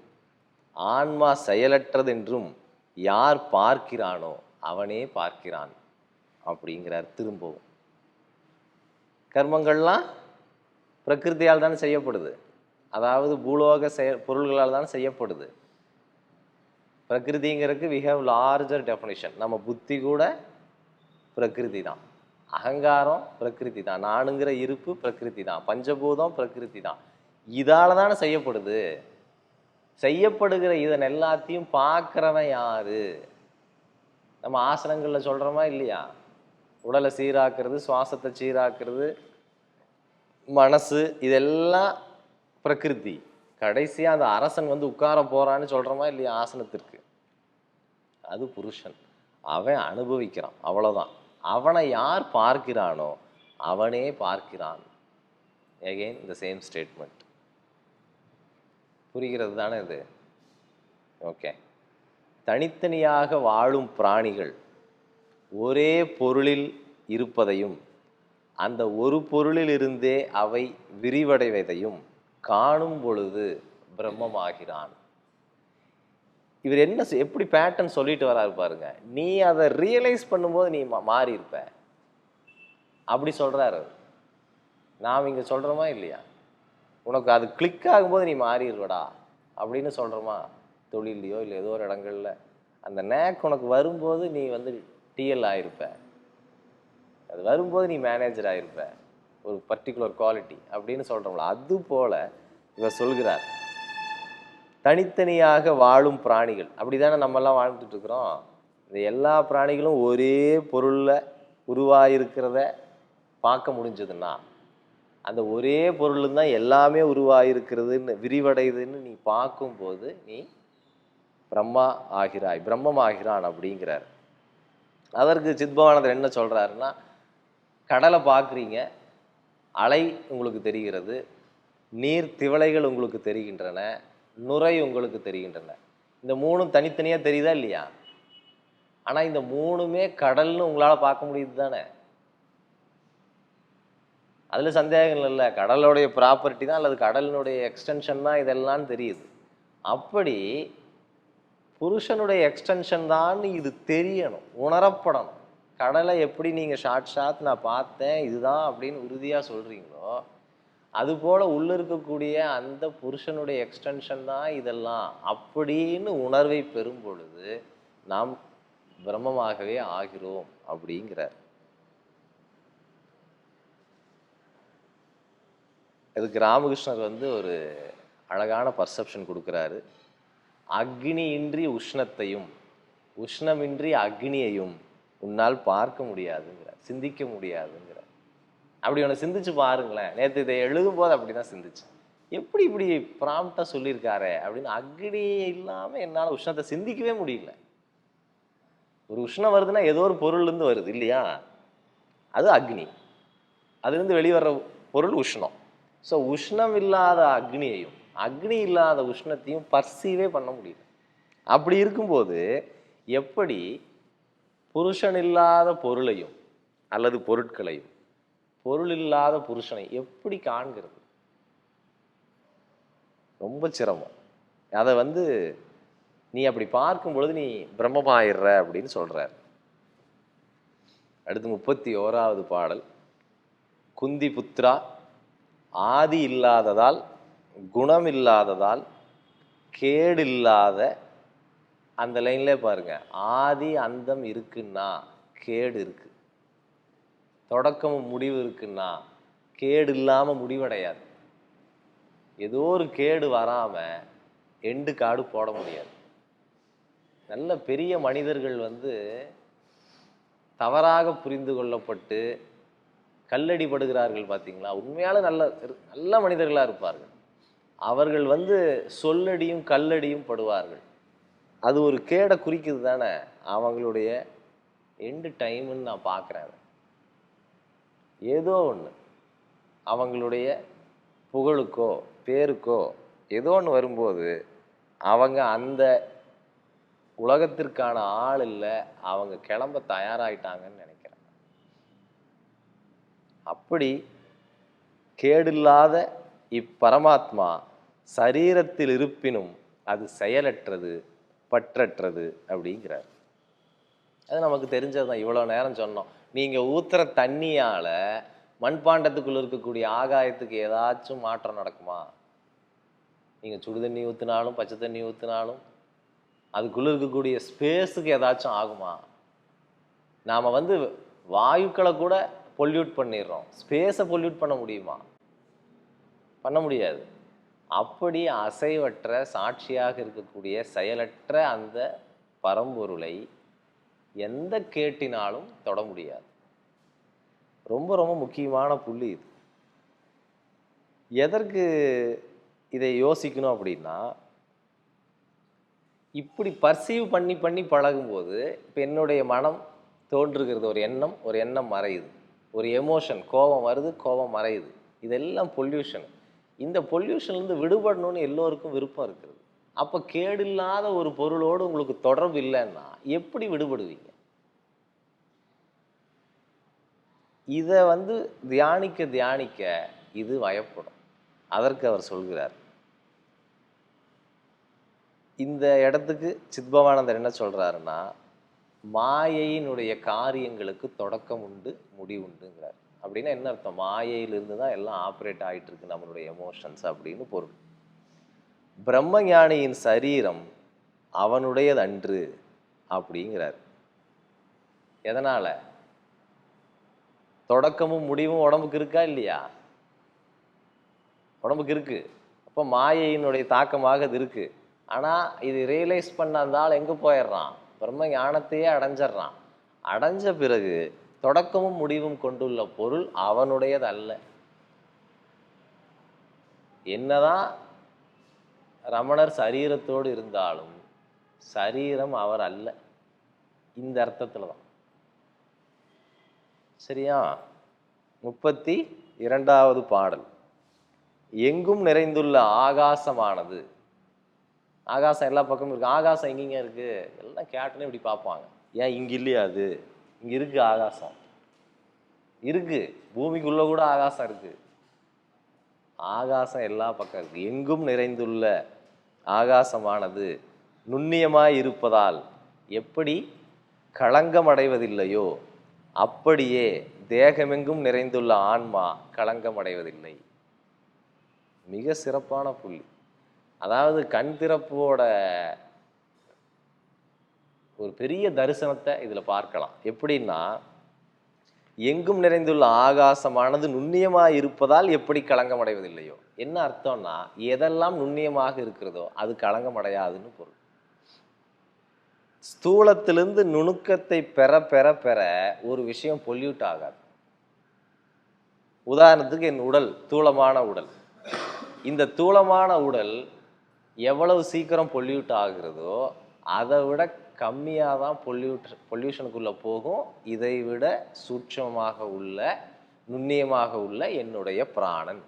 ஆன்மா செயலற்றதென்றும் யார் பார்க்கிறானோ அவனே பார்க்கிறான் அப்படிங்கிறார். திரும்பவும் கர்மங்கள்லாம் பிரகிருத்தியால் தானே செய்யப்படுது, அதாவது பூலோக பொருள்களால் தானே செய்யப்படுது. பிரகிருதிங்கிறதுக்கு வி ஹேவ் லார்ஜர் டெஃபினிஷன். நம்ம புத்தி கூட பிரகிருதி தான், அகங்காரம் பிரகிருதி தான், நானுங்கிற இருப்பு பிரகிருதி தான், பஞ்சபூதம் பிரகிருதி தான். இதால் தானே செய்யப்படுது. செய்யப்படுகிற இதன் எல்லாத்தையும் பார்க்குறவன் யாரு? நம்ம ஆசனங்களில் சொல்கிறோமா இல்லையா? உடலை சீராக்குறது, சுவாசத்தை சீராக்குறது, மனசு, இதெல்லாம் பிரகிருதி. கடைசியாக அந்த அரசன் வந்து உட்கார போகிறான்னு சொல்கிறோமா இல்லையா ஆசனத்திற்கு? அது புருஷன். அவன் அனுபவிக்கிறான், அவ்வளோதான். அவனை யார் பார்க்கிறானோ அவனே பார்க்கிறான். எகெயின் இந்த சேம் ஸ்டேட்மெண்ட். புரிகிறது தானே இது? ஓகே. தனித்தனியாக வாழும் பிராணிகள் ஒரே பொருளில் இருப்பதையும் அந்த ஒரு பொருளிலிருந்தே அவை விரிவடைவதையும் காணும் பொழுது பிரம்மமாகிறான். இவர் என்ன எப்படி பேட்டர்ன் சொல்லிட்டு வராரு பாருங்க. நீ அதை ரியலைஸ் பண்ணும்போது நீ மாறி இருப்ப அப்படி சொல்றாரு. நாம் இங்க சொல்றோமா இல்லையா? உனக்கு அது கிளிக் ஆகும்போது நீ மாறிடுவடா அப்படின்னு சொல்றோமா? தொழிலையோ இல்லை ஏதோ ஒரு இடங்கள்ல அந்த நேக் உனக்கு வரும்போது நீ வந்து டிஎல் ஆயிருப்ப, அது வரும்போது நீ மேனேஜர் ஆயிருப்ப, ஒரு பர்டிகுலர் குவாலிட்டி அப்படின்னு சொல்றோம்ல. அது போல இவர் சொல்கிறார், தனித்தனியாக வாழும் பிராணிகள். அப்படிதானே நம்மெல்லாம் வாழ்ந்துட்டு இருக்கிறோம். இந்த எல்லா பிராணிகளும் ஒரே பொருள்ல உருவாயிருக்கிறத பார்க்க முடிஞ்சதுன்னா, அந்த ஒரே பொருள் தான் எல்லாமே உருவாயிருக்கிறதுன்னு விரிவடையுதுன்னு நீ பார்க்கும்போது நீ பிரம்மா ஆகிறாய், பிரம்மம் ஆகிறான் அப்படிங்கிறார். அதற்கு சித்பவானந்தர் என்ன சொல்றாருன்னா, கடலை பார்க்குறீங்க, அலை உங்களுக்கு தெரிகிறது, நீர் திவளைகள் உங்களுக்கு தெரிகின்றன, நுரை உங்களுக்கு தெரிகின்றன. இந்த மூணும் தனித்தனியாக தெரியுதா இல்லையா? ஆனால் இந்த மூணுமே கடல்னு உங்களால் பார்க்க முடியுது தானே? அதில் சந்தேகம் இல்லை. கடலுடைய ப்ராப்பர்ட்டி தான் அல்லது கடலினுடைய எக்ஸ்டென்ஷன் தான் இதெல்லாம் தெரியுது. அப்படி புருஷனுடைய எக்ஸ்டென்ஷன் தான் இது தெரியணும், உணரப்படணும். கடலை எப்படி நீங்கள் ஷாட் நான் பார்த்தேன் இதுதான் அப்படின்னு உறுதியாக சொல்கிறீங்களோ, அதுபோல் உள்ளே இருக்கக்கூடிய அந்த புருஷனுடைய எக்ஸ்டென்ஷன் தான் இதெல்லாம் அப்படின்னு உணர்வை பெறும் பொழுது நாம் பிரம்மமாகவே ஆகிறோம் அப்படிங்கிறார். இதுக்கு ராமகிருஷ்ணர் வந்து ஒரு அழகான பர்செப்ஷன் கொடுக்குறாரு. அக்னியின்றி உஷ்ணத்தையும் உஷ்ணமின்றி அக்னியையும் உன்னால் பார்க்க முடியாதுங்கிறார், சிந்திக்க முடியாதுங்கிறார். அப்படி ஒன்று சிந்திச்சு பாருங்களேன். நேற்று இதை எழுதும் போது அப்படி தான் சிந்திச்சேன். எப்படி இப்படி ப்ராம்ப்டாக சொல்லியிருக்காரு அப்படின்னு. அக்னி இல்லாமல் என்னால் உஷ்ணத்தை சிந்திக்கவே முடியல. ஒரு உஷ்ணம் வருதுன்னா ஏதோ ஒரு பொருள்லேருந்து வருது இல்லையா? அது அக்னி. அதுலேருந்து வெளிவர பொருள் உஷ்ணம். ஸோ உஷ்ணம் இல்லாத அக்னியையும் அக்னி இல்லாத உஷ்ணத்தையும் பர்சீவே பண்ண முடியல. அப்படி இருக்கும்போது எப்படி புருஷன் இல்லாத பொருளையும் அல்லது பொருட்களையும் பொருள் இல்லாத புருஷனை எப்படி காண்கிறது? ரொம்ப சிரமம். அதை வந்து நீ அப்படி பார்க்கும் பொழுது நீ பிரம்மமாயிடுற அப்படின்னு சொல்றார். அடுத்து 31வது பாடல். குந்தி புத்ரா, ஆதி இல்லாததால் குணம் இல்லாததால் கேடு இல்லாத, அந்த லைன்ல பாருங்க, ஆதி அந்தம் இருக்குன்னா கேடு இருக்கு, தொடக்கமும் முடிவு இருக்குன்னா கேடு இல்லாமல் முடிவடையாது. ஏதோ ஒரு கேடு வராமல் எண்டு காடு போட முடியாது. நல்ல பெரிய மனிதர்கள் வந்து தவறாக புரிந்து கொள்ளப்பட்டு கல்லடி படுகிறார்கள் பார்த்தீங்களா, உண்மையால நல்ல நல்ல மனிதர்களாக இருப்பார்கள். அவர்கள் வந்து சொல்லடியும் கல்லடியும் படுவார்கள். அது ஒரு கேடை குறிக்குது தானே. அவங்களுடைய எண்டு டைம்னு நான் பார்க்குறேன். ஏதோ ஒன்று அவங்களுடைய புகழுக்கோ பேருக்கோ ஏதோ ஒன்று வரும்போது அவங்க அந்த உலகத்திற்கான ஆள் இல்லை, அவங்க கிளம்ப தயாராயிட்டாங்கன்னு நினைக்கிறேன். அப்படி கேடில்லாத இப்பரமாத்மா சரீரத்தில் இருப்பினும் அது செயலற்றது பற்றற்றது அப்படிங்கிறார். அது நமக்கு தெரிஞ்சது தான். இவ்வளோ நேரம் சொன்னோம். நீங்கள் ஊற்றுற தண்ணியால் மண்பாண்டத்துக்குள்ளே இருக்கக்கூடிய ஆகாயத்துக்கு ஏதாச்சும் மாற்றம் நடக்குமா? நீங்கள் சுடு தண்ணி ஊற்றினாலும் பச்சை தண்ணி ஊற்றினாலும் அதுக்குள்ளே இருக்கக்கூடிய ஸ்பேஸுக்கு ஏதாச்சும் ஆகுமா? நாம் வந்து வாயுக்களை கூட பொல்யூட் பண்ணிடுறோம், ஸ்பேஸை பொல்யூட் பண்ண முடியுமா? பண்ண முடியாது. அப்படி அசைவற்ற சாட்சியாக இருக்கக்கூடிய செயலற்ற அந்த பரம்பொருளை எந்த கேட்டினாலும் தொட முடியாது. ரொம்ப ரொம்ப முக்கியமான புள்ளி இது. எதற்கு இதை யோசிக்கணும் அப்படின்னா, இப்படி பர்சீவ் பண்ணி பண்ணி பழகும்போது இப்போ என்னுடைய மனம் தோன்றுகிறது, ஒரு எண்ணம் மறையுது, ஒரு எமோஷன் கோபம் வருது, கோபம் மறையுது, இதெல்லாம் பொல்யூஷன். இந்த பொல்யூஷன்லேருந்து விடுபடணும்னு எல்லோருக்கும் விருப்பம் இருக்குது. அப்போ கேடில்லாத ஒரு பொருளோடு உங்களுக்கு தொடர்பு இல்லைன்னா எப்படி விடுபடுவீங்க? இதை வந்து தியானிக்க தியானிக்க இது வயப்படும். அதற்கு அவர் சொல்கிறார். இந்த இடத்துக்கு சித்பவானந்தர் என்ன சொல்றாருன்னா, மாயையினுடைய காரியங்களுக்கு தொடக்கம் உண்டு முடிவுண்டுங்கிறார். அப்படின்னா என்ன அர்த்தம்? மாயையிலிருந்து தான் எல்லாம் ஆப்ரேட் ஆகிட்டு இருக்கு நம்மளுடைய எமோஷன்ஸ் அப்படின்னு பொருள். பிரம்மஞானியின் சரீரம் அவனுடையது அன்று அப்படிங்கிறார். எதனால? தொடக்கமும் முடிவும் உடம்புக்கு இருக்கா இல்லையா? உடம்புக்கு இருக்கு. அப்போ மாயையினுடைய தாக்கமாக இது இருக்கு. ஆனால் இது ரியலைஸ் பண்ணால் எங்கே போயிடுறான்? பிரம்ம ஞானத்தையே அடைஞ்சிட்றான். அடைஞ்ச பிறகு தொடக்கமும் முடிவும் கொண்டுள்ள பொருள் அவனுடையது அல்ல. என்னதான் ரமணர் சரீரத்தோடு இருந்தாலும் சரீரம் அவர் அல்ல. இந்த அர்த்தத்தில் தான். சரியா? 32வது பாடல். எங்கும் நிறைந்துள்ள ஆகாசமானது. ஆகாசம் எல்லா பக்கமும் இருக்கு. ஆகாசம் எங்கேங்க இருக்கு? எல்லாம் கேட்டுன்னு இப்படி பார்ப்பாங்க. ஏன் இங்க இல்லையா? அது இங்க இருக்கு. ஆகாசம் இருக்கு. பூமிக்குள்ள கூட ஆகாசம் இருக்கு. ஆகாசம் எல்லா பக்கம் இருக்கு. எங்கும் நிறைந்துள்ள ஆகாசமானது நுண்ணியமாய் இருப்பதால் எப்படி களங்கம் அடைவதில்லையோ அப்படியே தேகமெங்கும் நிறைந்துள்ள ஆன்மா களங்கம் அடைவதில்லை. மிக சிறப்பான புள்ளி. அதாவது கண் திறப்போட ஒரு பெரிய தரிசனத்தை இதில் பார்க்கலாம். எப்படின்னா, எங்கும் நிறைந்துள்ள ஆகாசமானது நுண்ணியமாக இருப்பதால் எப்படி களங்கம் அடைவதில்லையோ. என்ன அர்த்தம்னா, எதெல்லாம் நுண்ணியமாக இருக்கிறதோ அது களங்கம் அடையாதுன்னு பொருள். ஸ்தூலத்திலிருந்து நுணுக்கத்தை பெற பெற பெற ஒரு விஷயம் பொல்யூட் ஆகாது. உதாரணத்துக்கு என் உடல் தூளமான உடல். இந்த தூளமான உடல் எவ்வளவு சீக்கிரம் பொல்யூட் ஆகிறதோ அதை விட கம்மியாக தான் பொல்யூஷனுக்குள்ளே போகும். இதை விட சூட்சமாக உள்ள நுண்ணியமாக உள்ள என்னுடைய பிராணன்.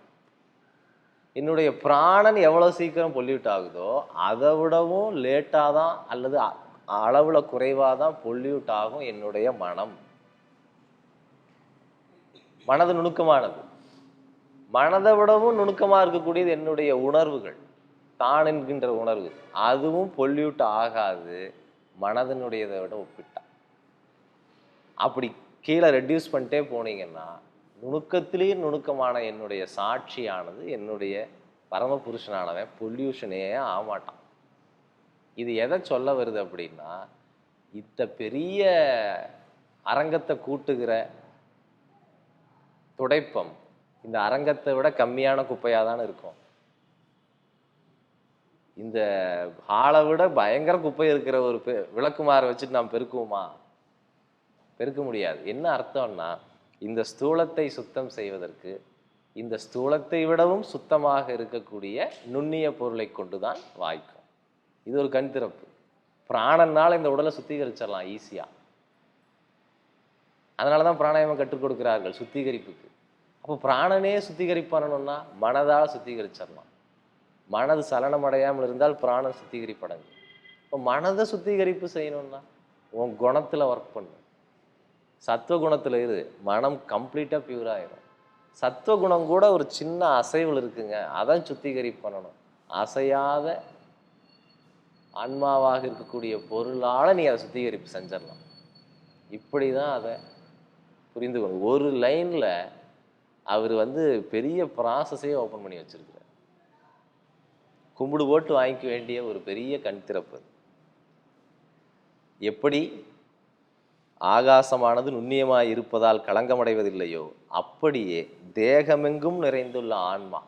என்னுடைய பிராணன் எவ்வளோ சீக்கிரம் பொல்யூட் ஆகுதோ அதை விடவும் லேட்டாக தான் அல்லது அளவில் குறைவாக தான் பொல்யூட் ஆகும் என்னுடைய மனம். மனது நுணுக்கமானது. மனதை விடவும் நுணுக்கமாக இருக்கக்கூடியது என்னுடைய உணர்வுகள், தான் என்கின்ற உணர்வு. அதுவும் பொல்யூட் ஆகாது மனதினுடையதை விட ஒப்பிட்டா. அப்படி கீழே ரெடியூஸ் பண்ணிட்டே போனீங்கன்னா நுணுக்கத்திலேயே நுணுக்கமான என்னுடைய சாட்சியானது, என்னுடைய பரமபுருஷனானவன் பொல்யூஷனே ஆகமாட்டான். இது எதை சொல்ல வருது அப்படின்னா, இந்த பெரிய அரங்கத்தை கூட்டுகிற துடைப்பம் இந்த அரங்கத்தை விட கம்மியான குப்பையாக தானே இருக்கும். இந்த ஹாலை விட பயங்கர குப்பை இருக்கிற ஒரு விளக்குமாரை வச்சுட்டு நாம் பெருக்குவோமா? பெருக்க முடியாது. என்ன அர்த்தம்னா, இந்த ஸ்தூலத்தை சுத்தம் செய்வதற்கு இந்த ஸ்தூலத்தை விடவும் சுத்தமாக இருக்கக்கூடிய நுண்ணிய பொருளை கொண்டு தான் வாய்க்கும். இது ஒரு கண் திறப்பு. பிராணனால் இந்த உடலை சுத்திகரிச்சிடலாம் ஈஸியாக. அதனால தான் பிராணாயாமம் கற்றுக் கொடுக்கிறார்கள் சுத்திகரிப்புக்கு. அப்போ பிராணனே சுத்திகரிப்பானணும்னா மனதால் சுத்திகரிச்சிடலாம். மனது சலனம் அடையாமல் இருந்தால் பிராணம் சுத்திகரிப்படங்கு. இப்போ மனதை சுத்திகரிப்பு செய்யணும்னா உன் குணத்தில் ஒர்க் பண்ணு. சத்துவகுணத்தில் இரு, மனம் கம்ப்ளீட்டாக பியூராகிடும். சத்துவகுணம் கூட ஒரு சின்ன அசைவில் இருக்குங்க, அதான் சுத்திகரிப்பு பண்ணணும். அசையாத ஆன்மாவாக இருக்கக்கூடிய பொருளால் நீ அதை சுத்திகரிப்பு செஞ்சிடலாம். இப்படி தான் அதை புரிந்துக்கணும். ஒரு லைனில் அவர் பெரிய ப்ராசஸே ஓப்பன் பண்ணி வச்சிருக்கிறார். கும்பிடு போட்டு வாங்கிக்க வேண்டிய ஒரு பெரிய கண் திறப்பு. எப்படி ஆகாசமானது நுண்ணியமாய் இருப்பதால் களங்கமடைவதில்லையோ அப்படியே தேகமெங்கும் நிறைந்துள்ள ஆன்மா,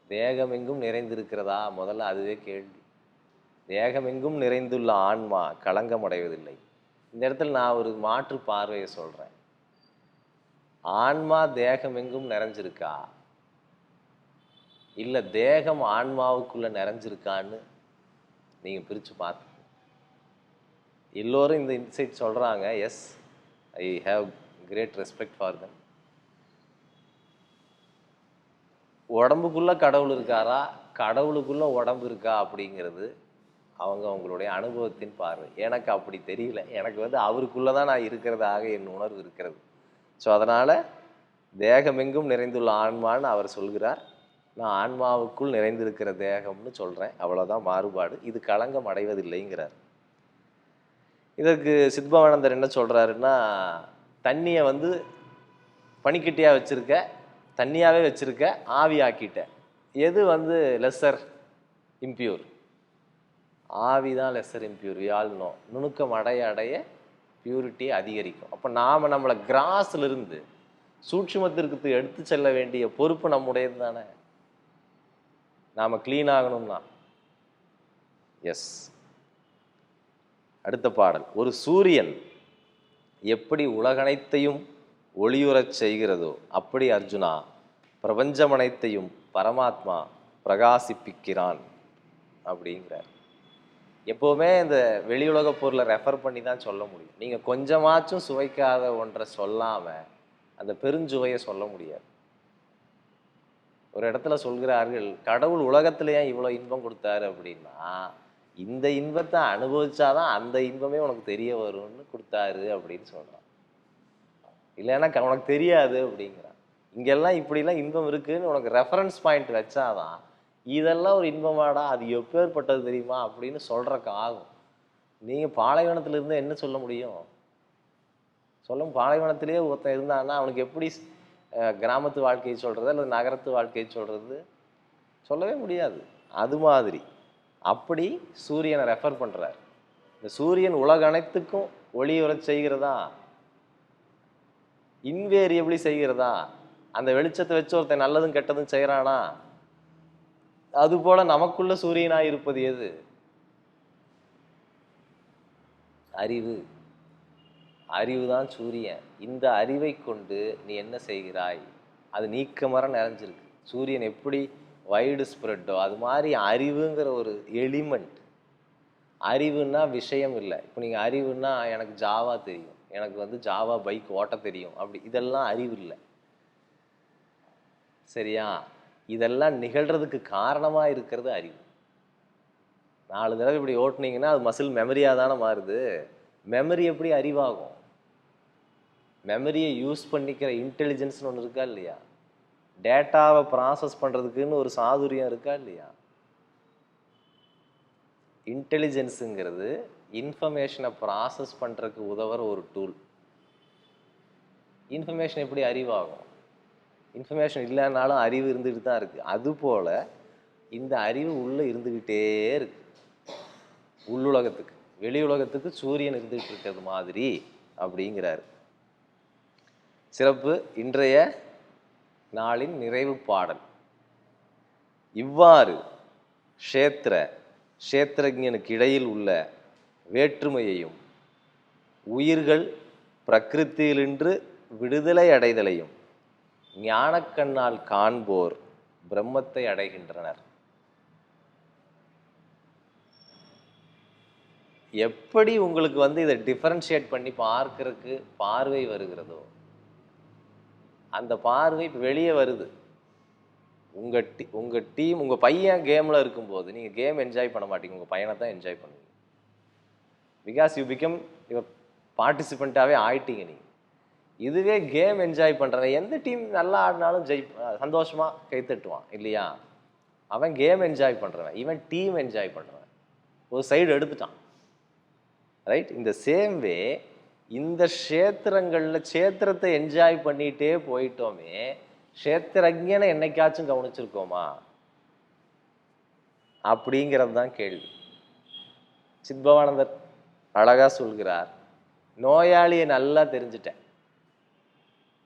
தேகமெங்கும் நிறைந்திருக்கிறதா? முதல்ல அதுவே கேள்வி. தேகமெங்கும் நிறைந்துள்ள ஆன்மா களங்கமடைவதில்லை. இந்த இடத்துல நான் ஒரு மாற்று பார்வையை சொல்கிறேன். ஆன்மா தேகமெங்கும் நிறைஞ்சிருக்கா, இல்லை தேகம் ஆன்மாவுக்குள்ளே நிறைஞ்சிருக்கான்னு நீங்கள் பிரித்து பார்த்து. எல்லோரும் இந்த இன்சைட் சொல்கிறாங்க. Yes, I have great respect for them. உடம்புக்குள்ளே கடவுள் இருக்காரா, கடவுளுக்குள்ளே உடம்பு இருக்கா அப்படிங்கிறது அவங்களுடைய அனுபவத்தின் பார்வை. எனக்கு அப்படி தெரியல. எனக்கு அவருக்குள்ளே தான் நான் இருக்கிறதாக என் உணர்வு இருக்கிறது. ஸோ அதனால் தேகமெங்கும் நிறைந்துள்ள ஆன்மான்னு அவர் சொல்கிறார். நான் ஆன்மாவுக்குள் நிறைந்திருக்கிற தேகம்னு சொல்கிறேன். அவ்வளோதான் மாறுபாடு. இது களங்கம் அடைவதில்லைங்கிறார். இதற்கு சித்பவானந்தர் என்ன சொல்கிறாருன்னா, தண்ணியை பனிக்கட்டியாக வச்சுருக்க, தண்ணியாகவே வச்சுருக்க, ஆவி ஆக்கிட்ட. எது லெஸ்ஸர் இம்பியூர்? ஆவி தான் lesser impure. We all know. நுணுக்கம் அடைய அடைய பியூரிட்டி அதிகரிக்கும். அப்போ நாம் நம்மளை கிராஸ்லேருந்து சூட்சுமத்திற்கு எடுத்து செல்ல வேண்டிய பொறுப்பு நம்முடையது தானே. நாம் க்ளீன் ஆகணும்னா. எஸ். அடுத்த பாடல். ஒரு சூரியன் எப்படி உலகனைத்தையும் ஒளியுறச் செய்கிறதோ அப்படி அர்ஜுனா பிரபஞ்சமனைத்தையும் பரமாத்மா பிரகாசிப்பிக்கிறான் அப்படிங்கிறார். எப்போவுமே இந்த வெளியுலக பொருளை ரெஃபர் பண்ணி தான் சொல்ல முடியும். நீங்கள் கொஞ்சமாச்சும் சுவைக்காத ஒன்றை சொல்லாமல் அந்த பெருஞ்சுவையை சொல்ல முடியாது. ஒரு இடத்துல சொல்கிறார்கள், கடவுள் உலகத்துல ஏன் இவ்வளோ இன்பம் கொடுத்தாரு அப்படின்னா, இந்த இன்பத்தை அனுபவிச்சாதான் அந்த இன்பமே உனக்கு தெரிய வரும்னு கொடுத்தாரு அப்படின்னு சொல்கிறான். இல்லைன்னா உனக்கு தெரியாது அப்படிங்கிறான். இங்கெல்லாம் இப்படிலாம் இன்பம் இருக்குன்னு உனக்கு ரெஃபரன்ஸ் பாயிண்ட் வச்சாதான் இதெல்லாம் ஒரு இன்பமாடா, அது எப்பேற்பட்டது தெரியுமா அப்படின்னு சொல்கிறக்கு ஆகும். நீங்கள் பாலைவனத்தில் இருந்தால் என்ன சொல்ல முடியும்? பாலைவனத்திலே ஒருத்தன் இருந்தான்னா அவனுக்கு எப்படி கிராமத்து வாழ்க்கையை சொல்கிறது அல்லது நகரத்து வாழ்க்கையை சொல்கிறது? சொல்லவே முடியாது. அது மாதிரி அப்படி சூரியனை ரெஃபர் பண்ணுறார். இந்த சூரியன் உலக அனைத்துக்கும் ஒளியுறச் செய்கிறதா, இன்வேரியபிளி செய்கிறதா? அந்த வெளிச்சத்தை வச்சு ஒருத்தன் நல்லதும் கெட்டதும் செய்கிறானா? அதுபோல நமக்குள்ள சூரியனாய் இருப்பது எது? அறிவு. அறிவுதான் சூரியன். இந்த அறிவை கொண்டு நீ என்ன செய்கிறாய்? அது நீக்கமர நிறைஞ்சிருக்கு. சூரியன் எப்படி வைடு ஸ்ப்ரெட்டோ அது மாதிரி அறிவுங்கிற ஒரு எலிமெண்ட். அறிவுன்னா விஷயம் இல்லை. இப்போ நீங்கள் அறிவுன்னா எனக்கு ஜாவா தெரியும், எனக்கு ஜாவா பைக் ஓட்ட தெரியும், அப்படி இதெல்லாம் அறிவு இல்லை. சரியா? இதெல்லாம் நிகழ்கிறதுக்கு காரணமாக இருக்கிறது அறிவு. 4 தடவை இப்படி ஓட்டுனீங்கன்னா அது மசில் மெமரியாக தானே மாறுது. மெமரி எப்படி அறிவாகும்? மெமரியை யூஸ் பண்ணிக்கிற இன்டெலிஜென்ஸ்னு ஒன்று இருக்கா இல்லையா? டேட்டாவை ப்ராசஸ் பண்ணுறதுக்குன்னு ஒரு சாதுரியம் இருக்கா இல்லையா? இன்டெலிஜென்ஸுங்கிறது இன்ஃபர்மேஷனை ப்ராசஸ் பண்ணுறதுக்கு உதவுற ஒரு டூல். இன்ஃபர்மேஷன் எப்படி அறிவாகும்? இன்ஃபர்மேஷன் இல்லைனாலும் அறிவு இருந்துகிட்டு தான் இருக்குது. அதுபோல் இந்த அறிவு உள்ளே இருந்துக்கிட்டே இருக்கு. உள்ளுலகத்துக்கு வெளி உலகத்துக்கு சூரியன் இருந்துகிட்டு இருக்கிறது மாதிரி அப்படிங்கிறாரு. சிறப்பு. இன்றைய நாளின் நிறைவு பாடல். இவ்வாறு க்ஷேத்திரஜனுக்கு இடையில் உள்ள வேற்றுமையையும் உயிர்கள் பிரகிருத்தியிலின்று விடுதலை அடைதலையும் ஞானக்கண்ணால் காண்போர் பிரம்மத்தை அடைகின்றனர். எப்படி உங்களுக்கு வந்து இதை டிஃபரன்ஷியேட் பண்ணி பார்க்கறதுக்கு பார்வை வருகிறதோ, அந்த பார்வை இப்போ வெளியே வருது. உங்கள் டீம் உங்கள் பையன் கேமில் இருக்கும்போது நீங்கள் கேம் என்ஜாய் பண்ண மாட்டீங்க, உங்கள் பையனை தான் என்ஜாய் பண்ணுவீங்க. பிகாஸ் யூ பிகம் யுவர் பார்ட்டிசிபெண்ட்டாகவே ஆயிட்டீங்க நீங்கள். இதுவே கேம் என்ஜாய் பண்ணுறவன் எந்த டீம் நல்லா ஆடினாலும் சந்தோஷமாக கைத்தட்டுவான் இல்லையா? அவன் கேம் என்ஜாய் பண்ணுறவன், இவன் டீம் என்ஜாய் பண்ணுறவன், ஒரு சைடு எடுத்துட்டான். ரைட்? இந்த சேம் வே இந்த க்ஷேத்திரத்தை என்ஜாய் பண்ணிகிட்டே போயிட்டோமே, க்ஷேத்திரஜனை என்னைக்காச்சும் கவனிச்சிருக்கோமா அப்படிங்கிறது தான் கேள்வி. சித்பவானந்தர் அழகா சொல்கிறார், நோயாளியை நல்லா தெரிஞ்சுட்டேன்,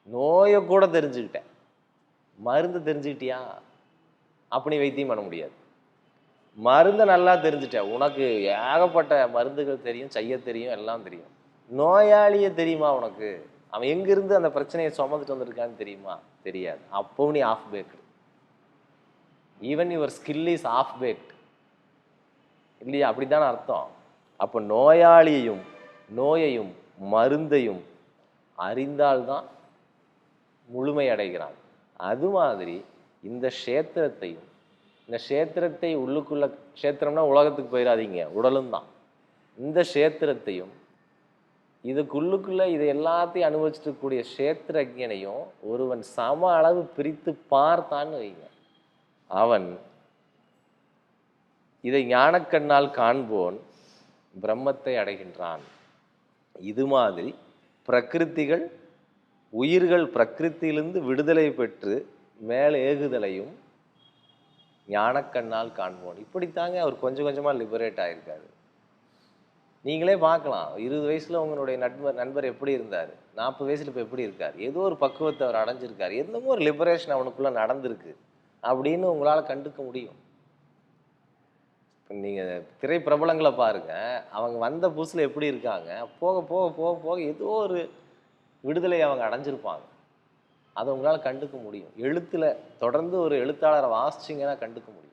நோயை கூட தெரிஞ்சுக்கிட்டேன், மருந்து தெரிஞ்சுக்கிட்டியா? அப்படி வைத்தியம் பண்ண முடியாது. மருந்தை நல்லா தெரிஞ்சுட்டேன், உனக்கு ஏகப்பட்ட மருந்துகள் தெரியும், செய்ய தெரியும், எல்லாம் தெரியும். நோயாளியை தெரியுமா உனக்கு? அவன் எங்கிருந்து அந்த பிரச்சனையை சுமந்துட்டு வந்திருக்கான்னு தெரியுமா? தெரியாது. அப்போ நீ half baked. Even your skill is half baked இல்லையா? அப்படித்தானே அர்த்தம். அப்போ நோயையும் மருந்தையும் அறிந்தால்தான் முழுமை அடைகிறான். அது மாதிரி இந்த க்ஷேத்திரத்தை உள்ளுக்குள்ள, க்ஷேத்திரம்னா உலகத்துக்கு போயிடாதீங்க, உடலும் தான். இந்த க்ஷேத்திரத்தையும் இதுக்குள்ளுக்குள்ள இதை எல்லாத்தையும் அனுபவிச்சுட்டு கூடிய க்ஷேத்திரஜனையும் ஒருவன் சம அளவு பிரித்து பார்த்தான்னு வைங்க, அவன் இதை ஞானக்கண்ணால் காண்போன் பிரம்மத்தை அடைகின்றான். இது மாதிரி உயிர்கள் பிரகிருத்திலிருந்து விடுதலை பெற்று மேலே ஏகுதலையும் ஞானக்கண்ணால் காண்போன். இப்படித்தாங்க அவர் கொஞ்சம் கொஞ்சமாக லிபரேட் ஆகியிருக்காரு. நீங்களே பார்க்கலாம், 20 வயசில் உங்களுடைய நண்பர் எப்படி இருந்தார், 40 வயசில் இப்போ எப்படி இருக்கார், ஏதோ ஒரு பக்குவத்தை அவர் அடைஞ்சிருக்கார், என்னமோ ஒரு லிபரேஷன் அவனுக்குள்ளே நடந்திருக்கு அப்படின்னு உங்களால் கண்டுக்க முடியும். நீங்கள் திரைப்பிரபலங்களை பாருங்கள், அவங்க வந்த புதுசில் எப்படி இருக்காங்க, போக போக போக போக ஏதோ ஒரு விடுதலை அவங்க அடைஞ்சிருப்பாங்க. அதை உங்களால் கண்டுக்க முடியும். எழுத்தில் தொடர்ந்து ஒரு எழுத்தாளரை வாசிச்சிங்கன்னா கண்டுக்க முடியும்.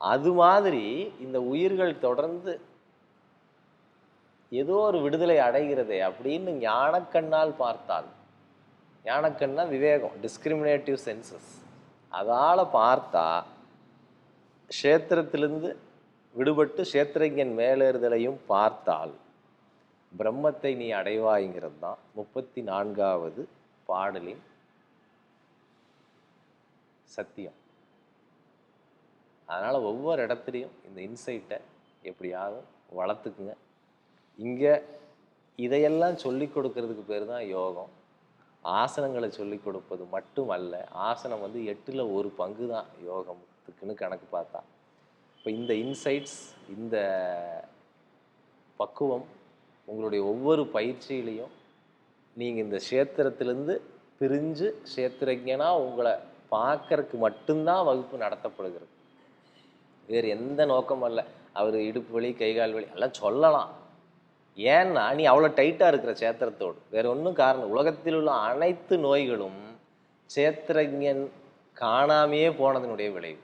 அது மாதிரி இந்த உயிர்கள் தொடர்ந்து ஏதோ ஒரு விடுதலை அடைகிறதே அப்படின்னு ஞானக்கண்ணால் பார்த்தால், ஞானக்கண்ணா விவேகம், டிஸ்கிரிமினேட்டிவ் சென்சஸ், அதால் பார்த்தா க்ஷேத்திரத்திலிருந்து விடுபட்டு க்ஷேத்திரஜன் மேலேறுதலையும் பார்த்தால் பிரம்மத்தை நீ அடைவாய்ங்கிறது தான் 34வது பாடலின் சத்தியம். அதனால் ஒவ்வொரு இடத்துலையும் இந்த இன்சைட்டை எப்படியாவது வளர்த்துக்குங்க. இங்கே இதையெல்லாம் சொல்லி கொடுக்கறதுக்கு பேர் தான் யோகம். ஆசனங்களை சொல்லி கொடுப்பது மட்டும் அல்ல, ஆசனம் வந்து 8ல் 1 பங்கு தான் யோகத்துக்குன்னு கணக்கு பார்த்தா. இப்போ இந்த இன்சைட்ஸ், இந்த பக்குவம் உங்களுடைய ஒவ்வொரு பயிற்சியிலையும் நீங்கள் இந்த க்ஷேத்திரத்திலேருந்து பிரிஞ்சு க்ஷேத்திரஜனாக உங்களை பார்க்கறதுக்கு மட்டும்தான் வகுப்பு நடத்தப்படுகிறது. வேறு எந்த நோக்கமும் இல்லை. அவர் இடுப்பு வலி, கைகால் வலி எல்லாம் சொல்லலாம். ஏன்னா நீ அவ்வளோ டைட்டாக இருக்கிற க்ஷேத்திரத்தோடு, வேறு ஒன்றும் காரணம். உலகத்தில் உள்ள அனைத்து நோய்களும் க்ஷேத்திரஜன் காணாமையே போனதனுடைய விளைவு.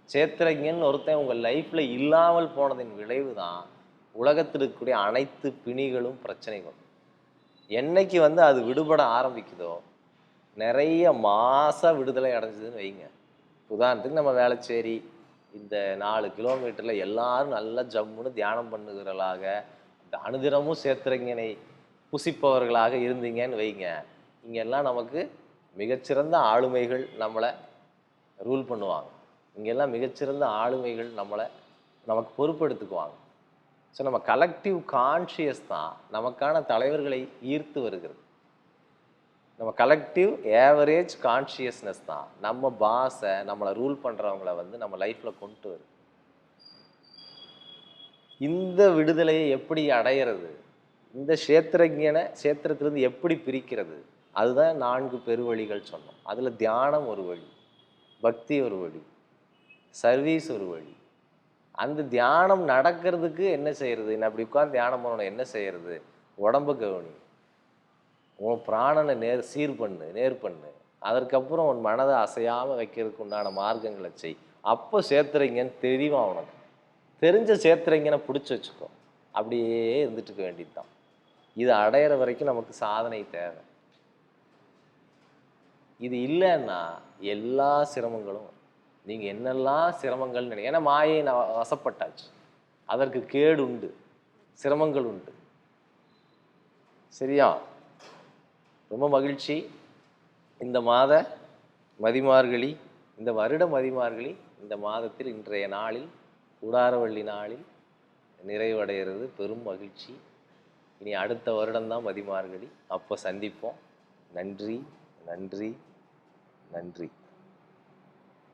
க்ஷேத்திரஜன் ஒருத்தன் உங்கள் லைஃப்பில் இல்லாமல் போனதின் விளைவு தான் உலகத்தில் இருக்கக்கூடிய அனைத்து பிணிகளும் பிரச்சனைகளும். என்னைக்கு வந்து அது விடுபட ஆரம்பிக்குதோ, நிறைய விடுதலை அடைஞ்சதுன்னு வைங்க. உதாரணத்துக்கு நம்ம வேளச்சேரி இந்த 4 கிலோமீட்டரில் எல்லாரும் நல்லா ஜம்முன்னு தியானம் பண்ணுகிறவர்களாக, அனுதினமும் க்ஷேத்திரஜனை புசிப்பவர்களாக இருந்தீங்கன்னு வைங்க. இங்கெல்லாம் நமக்கு மிகச்சிறந்த ஆளுமைகள் நம்மளை ரூல் பண்ணுவாங்க. இங்கெல்லாம் மிகச்சிறந்த ஆளுமைகள் நமக்கு பொறுப்பெடுத்துக்குவாங்க. ஸோ நம்ம கலெக்டிவ் கான்ஷியஸ் தான் நமக்கான தலைவர்களை ஈர்த்து வருகிறது. நம்ம கலெக்டிவ் ஏவரேஜ் கான்ஷியஸ்னஸ் தான் நம்ம பாஸை, நம்மளை ரூல் பண்ணுறவங்கள வந்து நம்ம லைஃப்பில் கொண்டு வருது. இந்த விடுதலையை எப்படி அடையிறது, இந்த க்ஷேத்திரத்திலிருந்து எப்படி பிரிக்கிறது, அதுதான் 4 பெருவழிகள் சொன்னோம். அதில் தியானம் ஒரு வழி, பக்தி ஒரு வழி, சர்வீஸ் ஒரு வழி. அந்த தியானம் நடக்கிறதுக்கு என்ன செய்யறது, என்ன அப்படி உட்காந்து தியானம் பண்ணணும், என்ன செய்யறது, உடம்பு கவனி, உன் பிராணனை சீர் பண்ணு, நேர் பண்ணு. அதற்கப்புறம் உன் மனதை அசையாமல் வைக்கிறதுக்கு உண்டான மார்க்கங்களை செய். அப்போ சேத்துறீங்கன்னு தெரியுமா உனக்கு? தெரிஞ்ச சேத்துறீங்கன்னு பிடிச்சி வச்சுக்கோ. அப்படியே இருந்துட்டு இருக்க வேண்டியது தான். இது அடையிற வரைக்கும் நமக்கு சாதனை தேவை. இது இல்லைன்னா எல்லா சிரமங்களும் நீங்கள் என்னெல்லாம் சிரமங்கள் ஏன்னா மாயை வசப்பட்டாச்சு. அதற்கு கேடு உண்டு, சிரமங்கள் உண்டு. சரியா? ரொம்ப மகிழ்ச்சி. இந்த மாத மதிமார்கழி, இந்த வருட மதிமார்கழி இந்த மாதத்தில் இன்றைய நாளில் கூடாரவள்ளி நாளில் நிறைவடைகிறது. பெரும் மகிழ்ச்சி. இனி அடுத்த வருடம்தான் மதிமார்கழி. அப்போ சந்திப்போம். நன்றி, நன்றி, நன்றி.